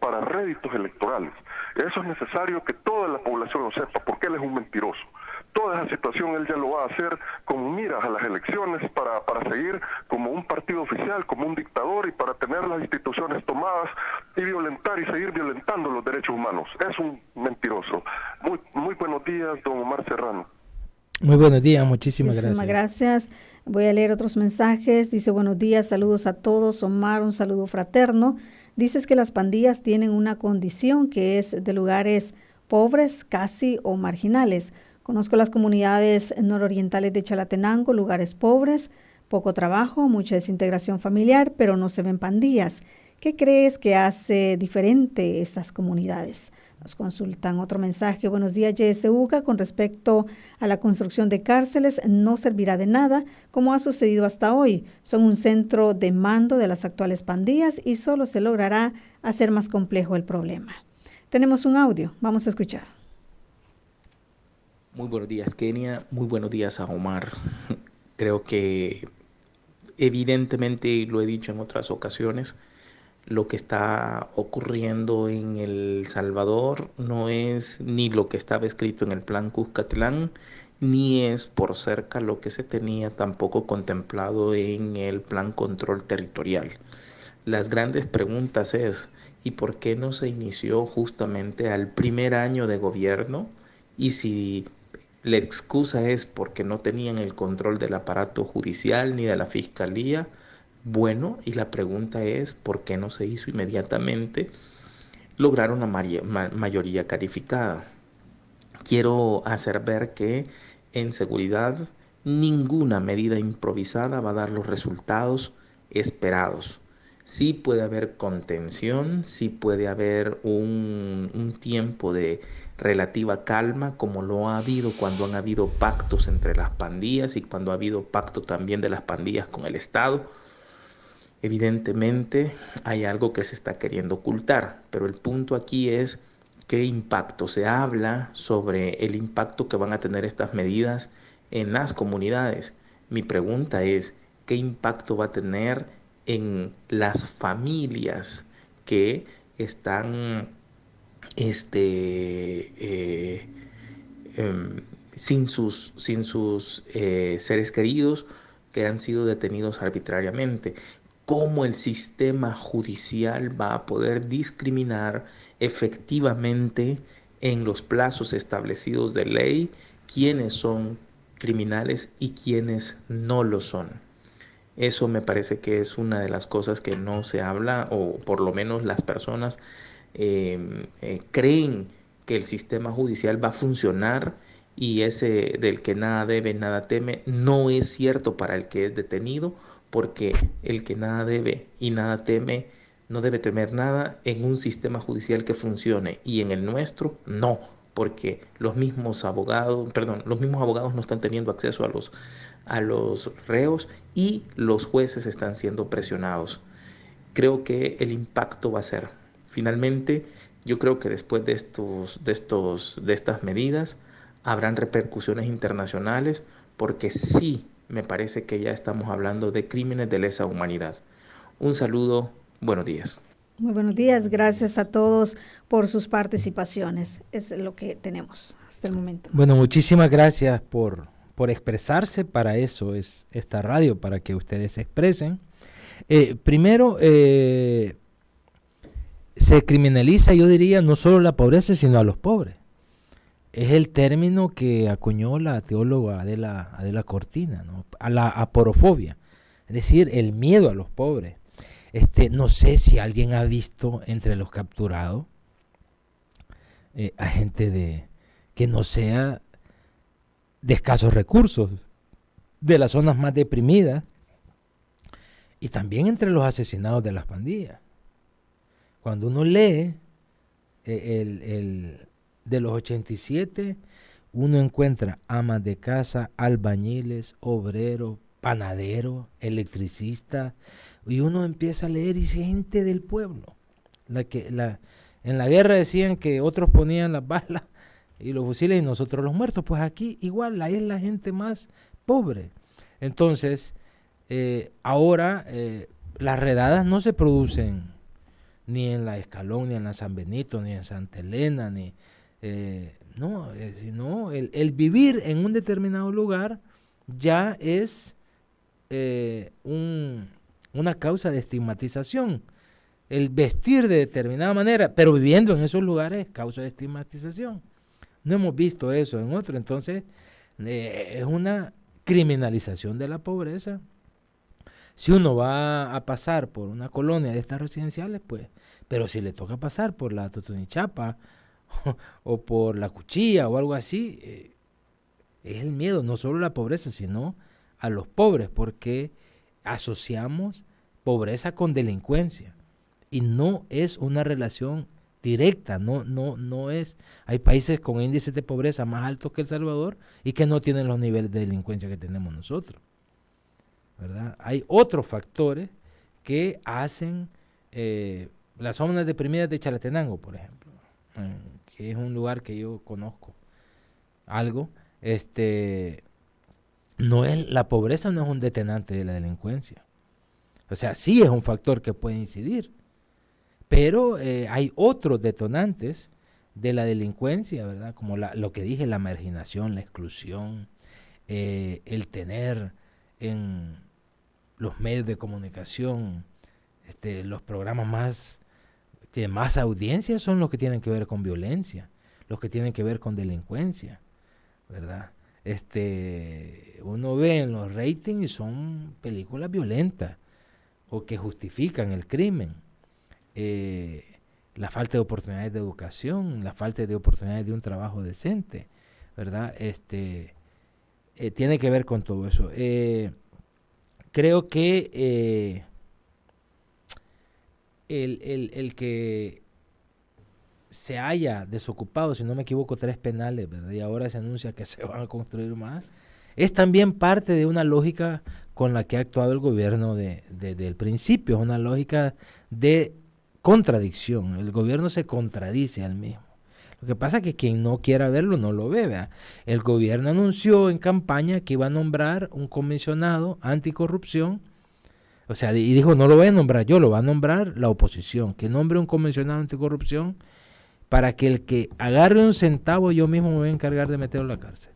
H: para réditos electorales. Eso es necesario que toda la población lo sepa, porque él es un mentiroso. Toda esa situación él ya lo va a hacer con miras a las elecciones para seguir como un partido oficial, como un dictador, y para tener las instituciones tomadas y violentar y seguir violentando los derechos humanos. Es un mentiroso. Muy buenos días, don Omar Serrano.
D: Muy buenos días, muchísimas
C: gracias. Voy a leer otros mensajes. Dice, buenos días, saludos a todos. Omar, un saludo fraterno. Dices que las pandillas tienen una condición que es de lugares pobres, casi o marginales. Conozco las comunidades nororientales de Chalatenango, lugares pobres, poco trabajo, mucha desintegración familiar, pero no se ven pandillas. ¿Qué crees que hace diferente estas comunidades? Nos consultan otro mensaje. Buenos días, YSUCA. Con respecto a la construcción de cárceles, no servirá de nada, como ha sucedido hasta hoy. Son un centro de mando de las actuales pandillas y solo se logrará hacer más complejo el problema. Tenemos un audio. Vamos a escuchar.
I: Muy buenos días, Kenia. Muy buenos días a Omar. Creo que evidentemente, y lo he dicho en otras ocasiones, lo que está ocurriendo en El Salvador no es ni lo que estaba escrito en el Plan Cuscatlán, ni es por cerca lo que se tenía tampoco contemplado en el Plan Control Territorial. Las grandes preguntas es, ¿y por qué no se inició justamente al primer año de gobierno? Y si la excusa es porque no tenían el control del aparato judicial ni de la fiscalía, bueno, y la pregunta es ¿por qué no se hizo inmediatamente lograr una mayoría calificada? Quiero hacer ver que en seguridad ninguna medida improvisada va a dar los resultados esperados. Sí puede haber contención, sí puede haber un tiempo de relativa calma, como lo ha habido cuando han habido pactos entre las pandillas y cuando ha habido pacto también de las pandillas con el Estado. Evidentemente hay algo que se está queriendo ocultar, pero el punto aquí es qué impacto. Se habla sobre el impacto que van a tener estas medidas en las comunidades. Mi pregunta es, ¿qué impacto va a tener en las familias que están sin sus seres queridos, que han sido detenidos arbitrariamente? ¿Cómo el sistema judicial va a poder discriminar efectivamente en los plazos establecidos de ley quiénes son criminales y quiénes no lo son? Eso me parece que es una de las cosas que no se habla, o por lo menos las personas creen que el sistema judicial va a funcionar, y ese del que nada debe, nada teme, no es cierto para el que es detenido, porque el que nada debe y nada teme no debe temer nada en un sistema judicial que funcione, y en el nuestro no, porque los mismos abogados no están teniendo acceso a los reos y los jueces están siendo presionados. Creo que el impacto va a ser, finalmente, yo creo que después de estas medidas habrán repercusiones internacionales, porque sí me parece que ya estamos hablando de crímenes de lesa humanidad. Un saludo, buenos días.
C: Muy buenos días, gracias a todos por sus participaciones. Es lo que tenemos hasta el momento.
D: Bueno, muchísimas gracias por expresarse. Para eso es esta radio, para que ustedes se expresen. Primero, se criminaliza, yo diría, no solo la pobreza, sino a los pobres. Es el término que acuñó la teóloga Adela Cortina, ¿no? A la aporofobia, es decir, el miedo a los pobres. No sé si alguien ha visto entre los capturados a gente que no sea de escasos recursos, de las zonas más deprimidas, y también entre los asesinados de las pandillas. Cuando uno lee de los 87, uno encuentra amas de casa, albañiles, obreros, panaderos, electricistas, y uno empieza a leer y dice gente del pueblo. En la guerra decían que otros ponían las balas y los fusiles y nosotros los muertos. Pues aquí igual, ahí es la gente más pobre. Entonces, ahora las redadas no se producen ni en la Escalón, ni en la San Benito, ni en Santa Elena, sino el vivir en un determinado lugar ya es una causa de estigmatización. El vestir de determinada manera, pero viviendo en esos lugares es causa de estigmatización. No hemos visto eso en otro. Entonces, es una criminalización de la pobreza. Si uno va a pasar por una colonia de estas residenciales, pues, pero si le toca pasar por la Totonichapa o por la Cuchilla o algo así, es el miedo, no solo a la pobreza, sino a los pobres, porque asociamos pobreza con delincuencia y no es una relación directa, no es. Hay países con índices de pobreza más altos que El Salvador y que no tienen los niveles de delincuencia que tenemos nosotros, ¿verdad? Hay otros factores que hacen las zonas deprimidas de Chalatenango, por ejemplo, que es un lugar que yo conozco algo. La pobreza no es un detonante de la delincuencia. O sea, sí es un factor que puede incidir, pero hay otros detonantes de la delincuencia, ¿verdad? Como lo que dije, la marginación, la exclusión, el tener en los medios de comunicación los programas que más audiencia son los que tienen que ver con violencia, los que tienen que ver con delincuencia, ¿verdad? Uno ve en los ratings y son películas violentas o que justifican el crimen. La falta de oportunidades de educación, la falta de oportunidades de un trabajo decente, ¿verdad? Tiene que ver con todo eso. Creo que el que se haya desocupado, si no me equivoco, 3 penales, ¿verdad? Y ahora se anuncia que se van a construir más, es también parte de una lógica con la que ha actuado el gobierno desde el principio. Es una lógica de contradicción. El gobierno se contradice al mismo. Lo que pasa es que quien no quiera verlo no lo ve, ¿verdad? El gobierno anunció en campaña que iba a nombrar un comisionado anticorrupción. O sea, y dijo, no lo voy a nombrar yo, lo va a nombrar la oposición, que nombre un comisionado anticorrupción para que el que agarre un centavo yo mismo me voy a encargar de meterlo a la cárcel.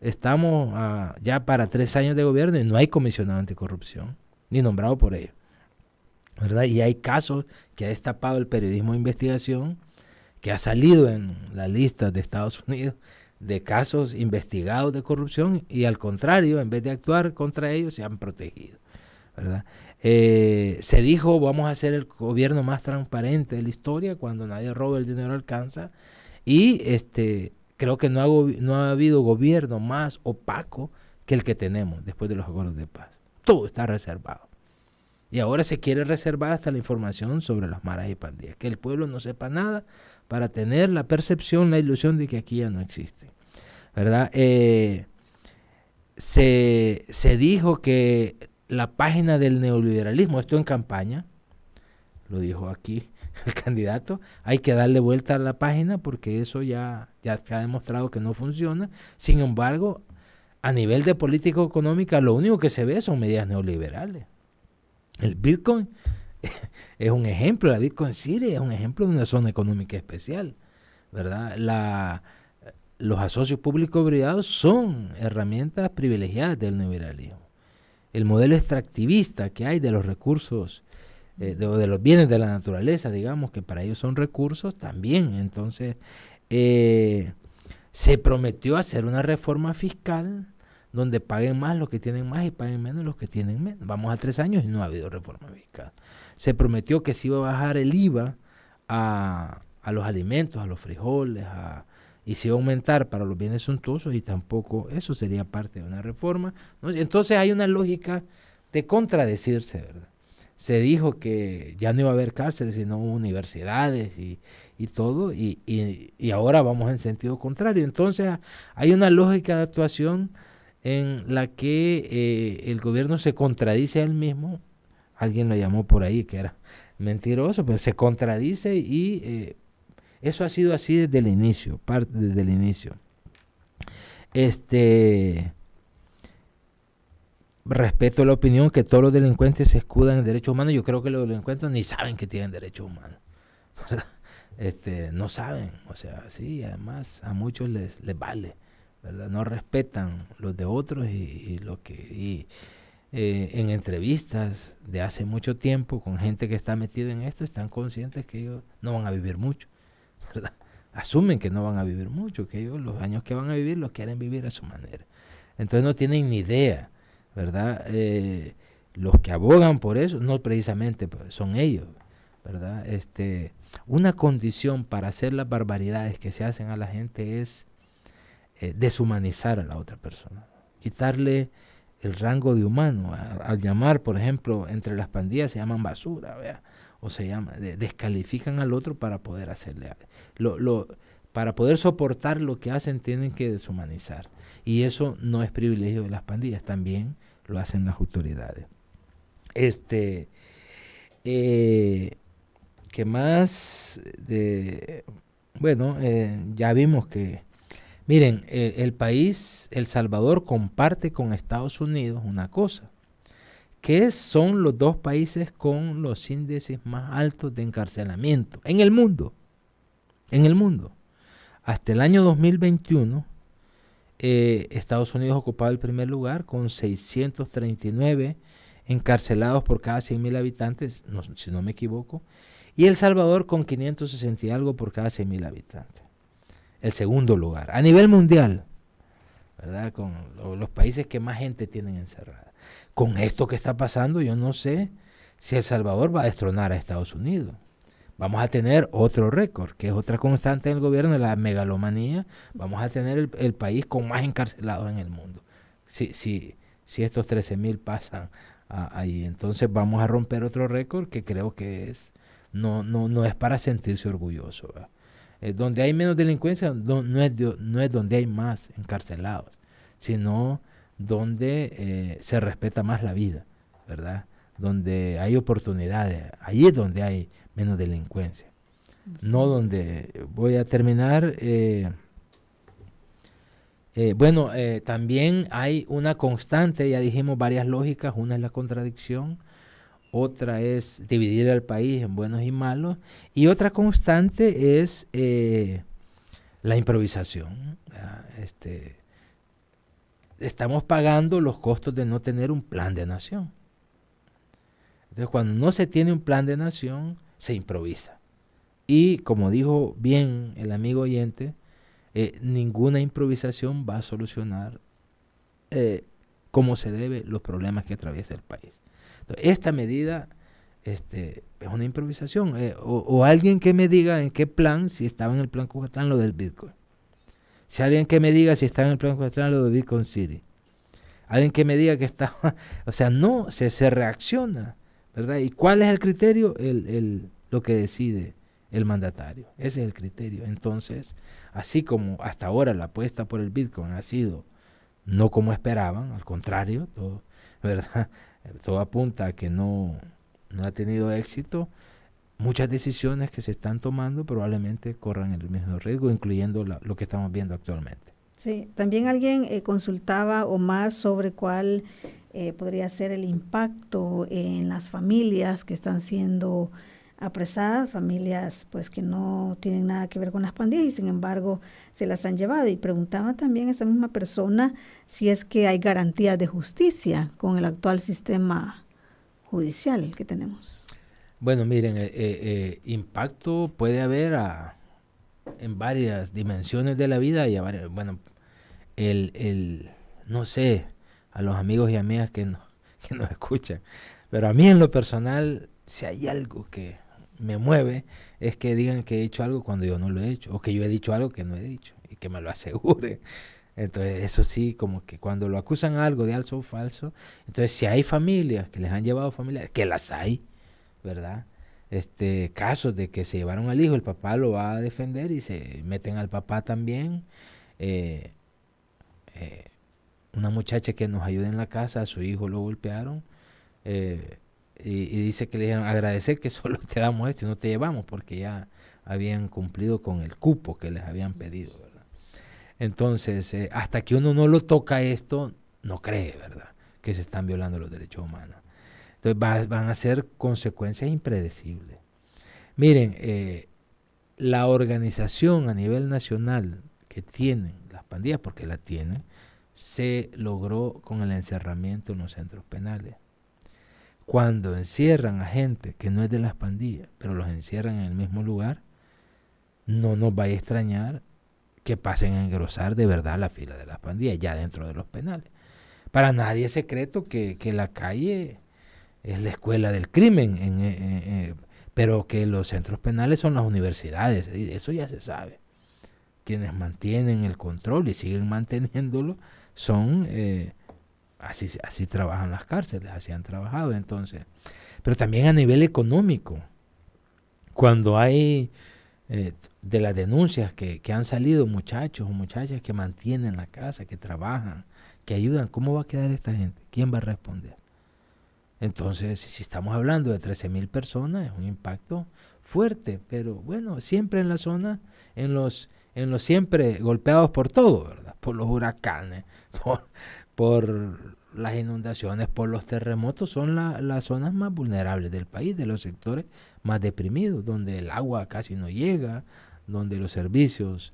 D: Estamos ya para 3 años de gobierno y no hay comisionado anticorrupción, ni nombrado por ellos, ¿verdad? Y hay casos que ha destapado el periodismo de investigación, que ha salido en la lista de Estados Unidos de casos investigados de corrupción y al contrario, en vez de actuar contra ellos, se han protegido, ¿verdad? Se dijo, vamos a hacer el gobierno más transparente de la historia cuando nadie roba el dinero alcanza, y creo que no ha habido gobierno más opaco que el que tenemos después de los acuerdos de paz. Todo está reservado. Y ahora se quiere reservar hasta la información sobre las maras y pandillas, que el pueblo no sepa nada para tener la percepción, la ilusión de que aquí ya no existe, ¿verdad? Se dijo que la página del neoliberalismo, esto en campaña, lo dijo aquí el candidato, hay que darle vuelta a la página porque eso ya se ha demostrado que no funciona. Sin embargo, a nivel de política económica, lo único que se ve son medidas neoliberales. El Bitcoin es un ejemplo, la Bitcoin City es un ejemplo de una zona económica especial, ¿verdad? Los asocios públicos privados son herramientas privilegiadas del neoliberalismo. El modelo extractivista que hay de los recursos, de los bienes de la naturaleza, digamos, que para ellos son recursos, también. Entonces, se prometió hacer una reforma fiscal donde paguen más los que tienen más y paguen menos los que tienen menos. Vamos a 3 años y no ha habido reforma fiscal. Se prometió que se iba a bajar el IVA a los alimentos, a los frijoles, y se iba a aumentar para los bienes suntuosos, y tampoco eso sería parte de una reforma, ¿no? Entonces hay una lógica de contradecirse, ¿verdad? Se dijo que ya no iba a haber cárceles, sino universidades y todo, y ahora vamos en sentido contrario. Entonces hay una lógica de actuación en la que el gobierno se contradice a él mismo. Alguien lo llamó por ahí que era mentiroso, pero se contradice, y eso ha sido así desde el inicio, desde el inicio. Respeto la opinión que todos los delincuentes se escudan en derechos humanos. Yo creo que los delincuentes ni saben que tienen derechos humanos. No saben, o sea, sí, además a muchos les vale, ¿verdad? No respetan los de otros, en entrevistas de hace mucho tiempo con gente que está metida en esto, están conscientes que ellos no van a vivir mucho, ¿verdad? Asumen que no van a vivir mucho, que ellos los años que van a vivir los quieren vivir a su manera. Entonces no tienen ni idea, ¿verdad? Los que abogan por eso, no precisamente son ellos, ¿verdad? Una condición para hacer las barbaridades que se hacen a la gente es deshumanizar a la otra persona, quitarle el rango de humano, al llamar, por ejemplo, entre las pandillas se llaman basura, ¿verdad? O se llama, descalifican al otro para poder hacerle, para poder soportar lo que hacen tienen que deshumanizar, y eso no es privilegio de las pandillas, también lo hacen las autoridades. ¿Qué más? Ya vimos que, miren, el país, El Salvador, comparte con Estados Unidos una cosa, que son los 2 países con los índices más altos de encarcelamiento en el mundo. En el mundo. Hasta el año 2021, Estados Unidos ocupaba el primer lugar con 639 encarcelados por cada 100,000 habitantes, si no me equivoco, y El Salvador con 560 y algo por cada 100,000 habitantes. El segundo lugar, a nivel mundial, ¿verdad? Con los países que más gente tienen encerrada. Con esto que está pasando, yo no sé si El Salvador va a destronar a Estados Unidos. Vamos a tener otro récord, que es otra constante del gobierno, la megalomanía. Vamos a tener el país con más encarcelados en el mundo. Si estos 13,000 pasan ahí, entonces vamos a romper otro récord que creo que no es para sentirse orgulloso, ¿verdad? Donde hay menos delincuencia no es donde hay más encarcelados, sino donde se respeta más la vida, ¿verdad? Donde hay oportunidades, ahí es donde hay menos delincuencia. Sí. No donde, voy a terminar, también hay una constante, ya dijimos varias lógicas, una es la contradicción, otra es dividir al país en buenos y malos, y otra constante es la improvisación. Estamos pagando los costos de no tener un plan de nación. Entonces, cuando no se tiene un plan de nación, se improvisa. Y como dijo bien el amigo oyente, ninguna improvisación va a solucionar como se debe los problemas que atraviesa el país. Entonces, esta medida es una improvisación. O alguien que me diga en qué plan, si estaba en el plan Cucatlán, lo del Bitcoin. Si alguien que me diga si está en el plan Cucatlán, lo de Bitcoin City. Alguien que me diga que está... O sea, no, se reacciona, ¿verdad? ¿Y cuál es el criterio? Lo que decide el mandatario. Ese es el criterio. Entonces, así como hasta ahora la apuesta por el Bitcoin ha sido no como esperaban, al contrario, todo, ¿verdad? Todo apunta a que no ha tenido éxito. Muchas decisiones que se están tomando probablemente corran el mismo riesgo, incluyendo lo que estamos viendo actualmente.
C: Sí, también alguien consultaba, Omar, sobre cuál podría ser el impacto en las familias que están siendo apresadas, familias pues que no tienen nada que ver con las pandillas y sin embargo se las han llevado. Y preguntaba también esta misma persona si es que hay garantías de justicia con el actual sistema judicial que tenemos.
D: Bueno, miren, impacto puede haber en varias dimensiones de la vida y bueno, no sé, a los amigos y amigas que nos escuchan, pero a mí en lo personal, si hay algo que me mueve, es que digan que he hecho algo cuando yo no lo he hecho, o que yo he dicho algo que no he dicho, y que me lo aseguren. Entonces, eso sí, como que cuando lo acusan algo de algo falso, entonces si hay familias que les han llevado familiares, que las hay, ¿verdad? Casos de que se llevaron al hijo, el papá lo va a defender y se meten al papá también. Una muchacha que nos ayuda en la casa, a su hijo lo golpearon y dice que le dijeron agradecer que solo te damos esto y no te llevamos porque ya habían cumplido con el cupo que les habían pedido, ¿verdad? Entonces, hasta que uno no lo toca esto, no cree, ¿verdad?, que se están violando los derechos humanos. Entonces van a ser consecuencias impredecibles. Miren, la organización a nivel nacional que tienen las pandillas, porque la tienen, se logró con el encerramiento en los centros penales. Cuando encierran a gente que no es de las pandillas, pero los encierran en el mismo lugar, no nos vaya a extrañar que pasen a engrosar de verdad la fila de las pandillas ya dentro de los penales. Para nadie es secreto que la calle es la escuela del crimen, pero que los centros penales son las universidades, eso ya se sabe. Quienes mantienen el control y siguen manteniéndolo son, así trabajan las cárceles, así han trabajado. Entonces, pero también a nivel económico, cuando hay de las denuncias que han salido muchachos o muchachas que mantienen la casa, que trabajan, que ayudan, ¿cómo va a quedar esta gente? ¿Quién va a responder? Entonces, si estamos hablando de 13,000 personas, es un impacto fuerte, pero bueno, siempre en la zona, en los siempre golpeados por todo, ¿verdad? Por los huracanes, por las inundaciones, por los terremotos, son las zonas más vulnerables del país, de los sectores más deprimidos, donde el agua casi no llega, donde los servicios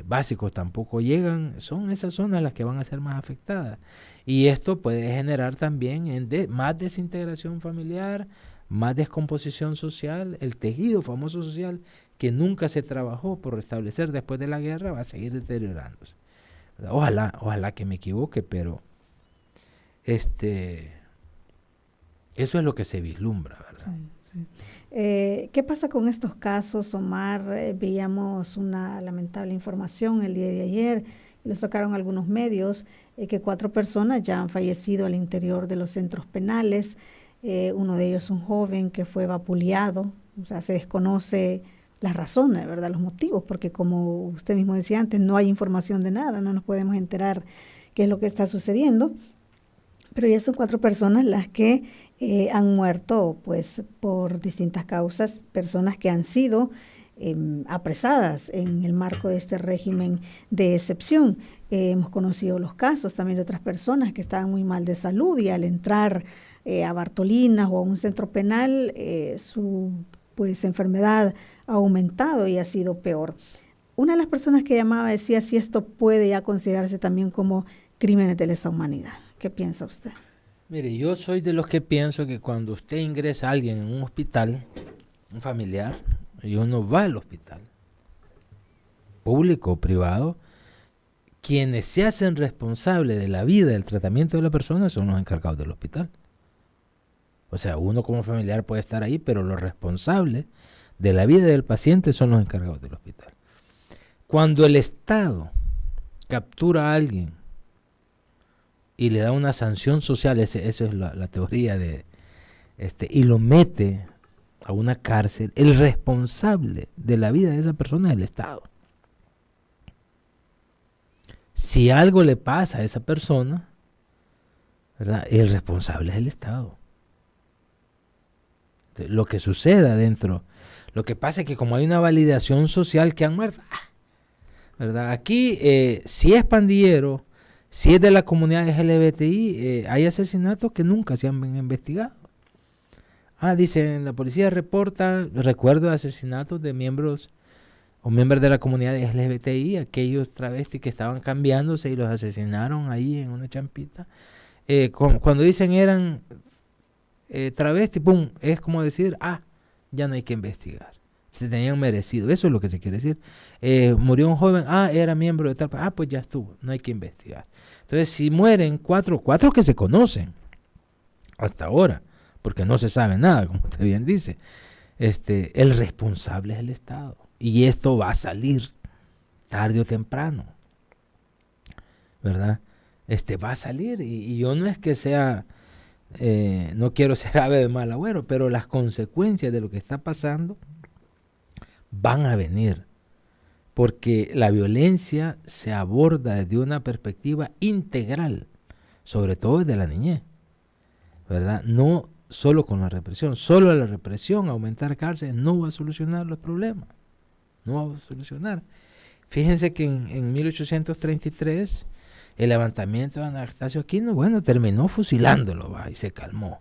D: básicos tampoco llegan, son esas zonas las que van a ser más afectadas. Y esto puede generar también más desintegración familiar, más descomposición social, el tejido famoso social que nunca se trabajó por restablecer después de la guerra va a seguir deteriorándose. Ojalá que me equivoque, pero eso es lo que se vislumbra, ¿verdad?
C: Sí, sí. ¿Qué pasa con estos casos, Omar? Veíamos una lamentable información el día de ayer, y lo sacaron algunos medios, que 4 personas ya han fallecido al interior de los centros penales. Uno de ellos un joven que fue vapuleado, o sea, se desconoce las razones, ¿verdad?, los motivos, porque como usted mismo decía antes, no hay información de nada, no nos podemos enterar qué es lo que está sucediendo. Pero ya son 4 personas las que han muerto pues por distintas causas, personas que han sido apresadas en el marco de este régimen de excepción. Hemos conocido los casos también de otras personas que estaban muy mal de salud y al entrar a Bartolinas o a un centro penal, su pues enfermedad ha aumentado y ha sido peor. Una de las personas que llamaba decía si esto puede ya considerarse también como crímenes de lesa humanidad. ¿Qué piensa usted?
D: Mire, yo soy de los que pienso que cuando usted ingresa a alguien en un hospital, un familiar, y uno va al hospital, público o privado, quienes se hacen responsables de la vida, del tratamiento de la persona, son los encargados del hospital. O sea, uno como familiar puede estar ahí, pero los responsables de la vida del paciente son los encargados del hospital. Cuando el Estado captura a alguien y le da una sanción social, eso es la teoría y lo mete a una cárcel, el responsable de la vida de esa persona es el Estado. Si algo le pasa a esa persona, ¿verdad?, el responsable es el Estado. Lo que suceda dentro, lo que pasa es que como hay una validación social que han muerto, ¿verdad? Aquí, si es pandillero, si es de la comunidad LGBTI, hay asesinatos que nunca se han investigado. Dicen, la policía reporta, recuerdo asesinatos de miembros de la comunidad LGBTI, aquellos travestis que estaban cambiándose y los asesinaron ahí en una champita. Cuando dicen eran travestis, ¡pum!, es como decir, ya no hay que investigar. Se tenían merecido, eso es lo que se quiere decir. Murió un joven, era miembro de tal, pues ya estuvo, no hay que investigar. Entonces, si mueren cuatro que se conocen hasta ahora, porque no se sabe nada, como usted bien dice, el responsable es el Estado. Y esto va a salir tarde o temprano, ¿verdad? Va a salir y yo no es que sea, no quiero ser ave de mal agüero, pero las consecuencias de lo que está pasando van a venir, porque la violencia se aborda desde una perspectiva integral, sobre todo desde la niñez, ¿verdad? No solo con la represión, solo la represión, aumentar cárceles, no va a solucionar los problemas, no va a solucionar. Fíjense que en 1833 el levantamiento de Anastasio Aquino, terminó fusilándolo, y se calmó.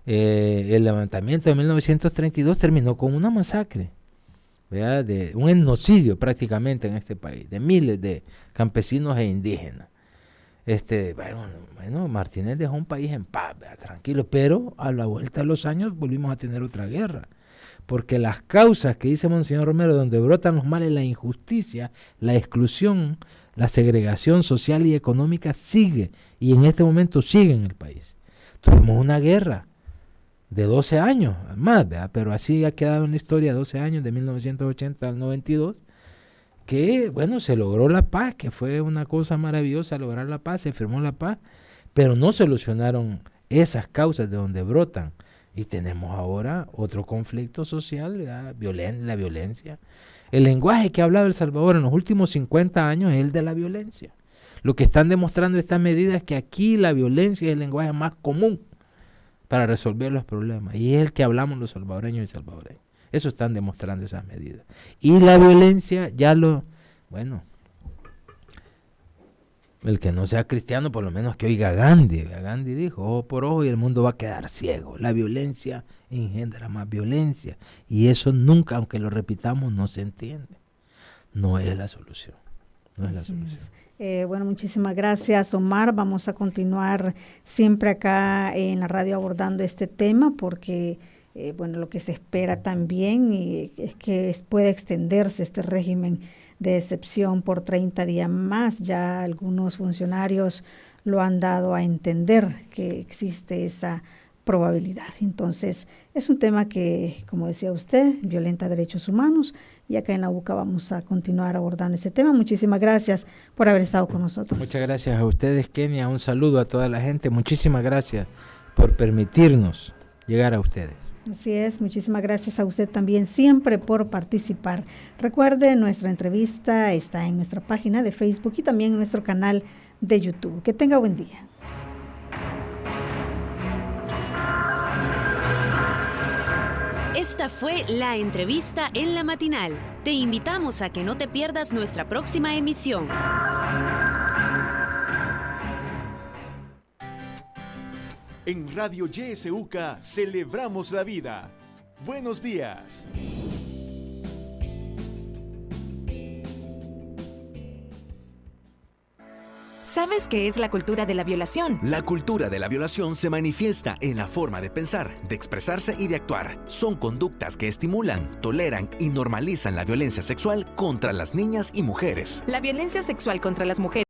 D: El levantamiento de 1932 terminó con una masacre, ¿verdad? De un genocidio prácticamente en este país, de miles de campesinos e indígenas. Martínez dejó un país en paz, ¿verdad? Tranquilo, pero a la vuelta de los años volvimos a tener otra guerra, porque las causas que dice Monseñor Romero, donde brotan los males, la injusticia, la exclusión, la segregación social y económica sigue, y en este momento sigue en el país. Tuvimos una guerra de 12 años más, ¿verdad? Pero así ha quedado en la historia, 12 años, de 1980 al 92, que, se logró la paz, que fue una cosa maravillosa lograr la paz, se firmó la paz, pero no solucionaron esas causas de donde brotan. Y tenemos ahora otro conflicto social, ¿verdad? La violencia. El lenguaje que ha hablado El Salvador en los últimos 50 años es el de la violencia. Lo que están demostrando estas medidas es que aquí la violencia es el lenguaje más común para resolver los problemas. Y es el que hablamos los salvadoreños y salvadoreñas. Eso están demostrando esas medidas. Y la violencia el que no sea cristiano, por lo menos que oiga a Gandhi. Gandhi dijo, ojo por ojo y el mundo va a quedar ciego. La violencia engendra más violencia. Y eso nunca, aunque lo repitamos, no se entiende. No es la solución. No es la solución.
C: Muchísimas gracias, Omar. Vamos a continuar siempre acá en la radio abordando este tema, porque lo que se espera también es que pueda extenderse este régimen de excepción por 30 días más. Ya algunos funcionarios lo han dado a entender que existe esa probabilidad. Entonces, es un tema que, como decía usted, violenta derechos humanos, y acá en la UCA vamos a continuar abordando ese tema. Muchísimas gracias por haber estado con nosotros.
D: Muchas gracias a ustedes, Kenia. Un saludo a toda la gente. Muchísimas gracias por permitirnos llegar a ustedes.
C: Así es, muchísimas gracias a usted también siempre por participar. Recuerde, nuestra entrevista está en nuestra página de Facebook y también en nuestro canal de YouTube. Que tenga buen día.
A: Esta fue la entrevista en la matinal. Te invitamos a que no te pierdas nuestra próxima emisión.
E: En Radio YSUCA celebramos la vida. Buenos días.
J: ¿Sabes qué es la cultura de la violación?
K: La cultura de la violación se manifiesta en la forma de pensar, de expresarse y de actuar. Son conductas que estimulan, toleran y normalizan la violencia sexual contra las niñas y mujeres.
J: La violencia sexual contra las mujeres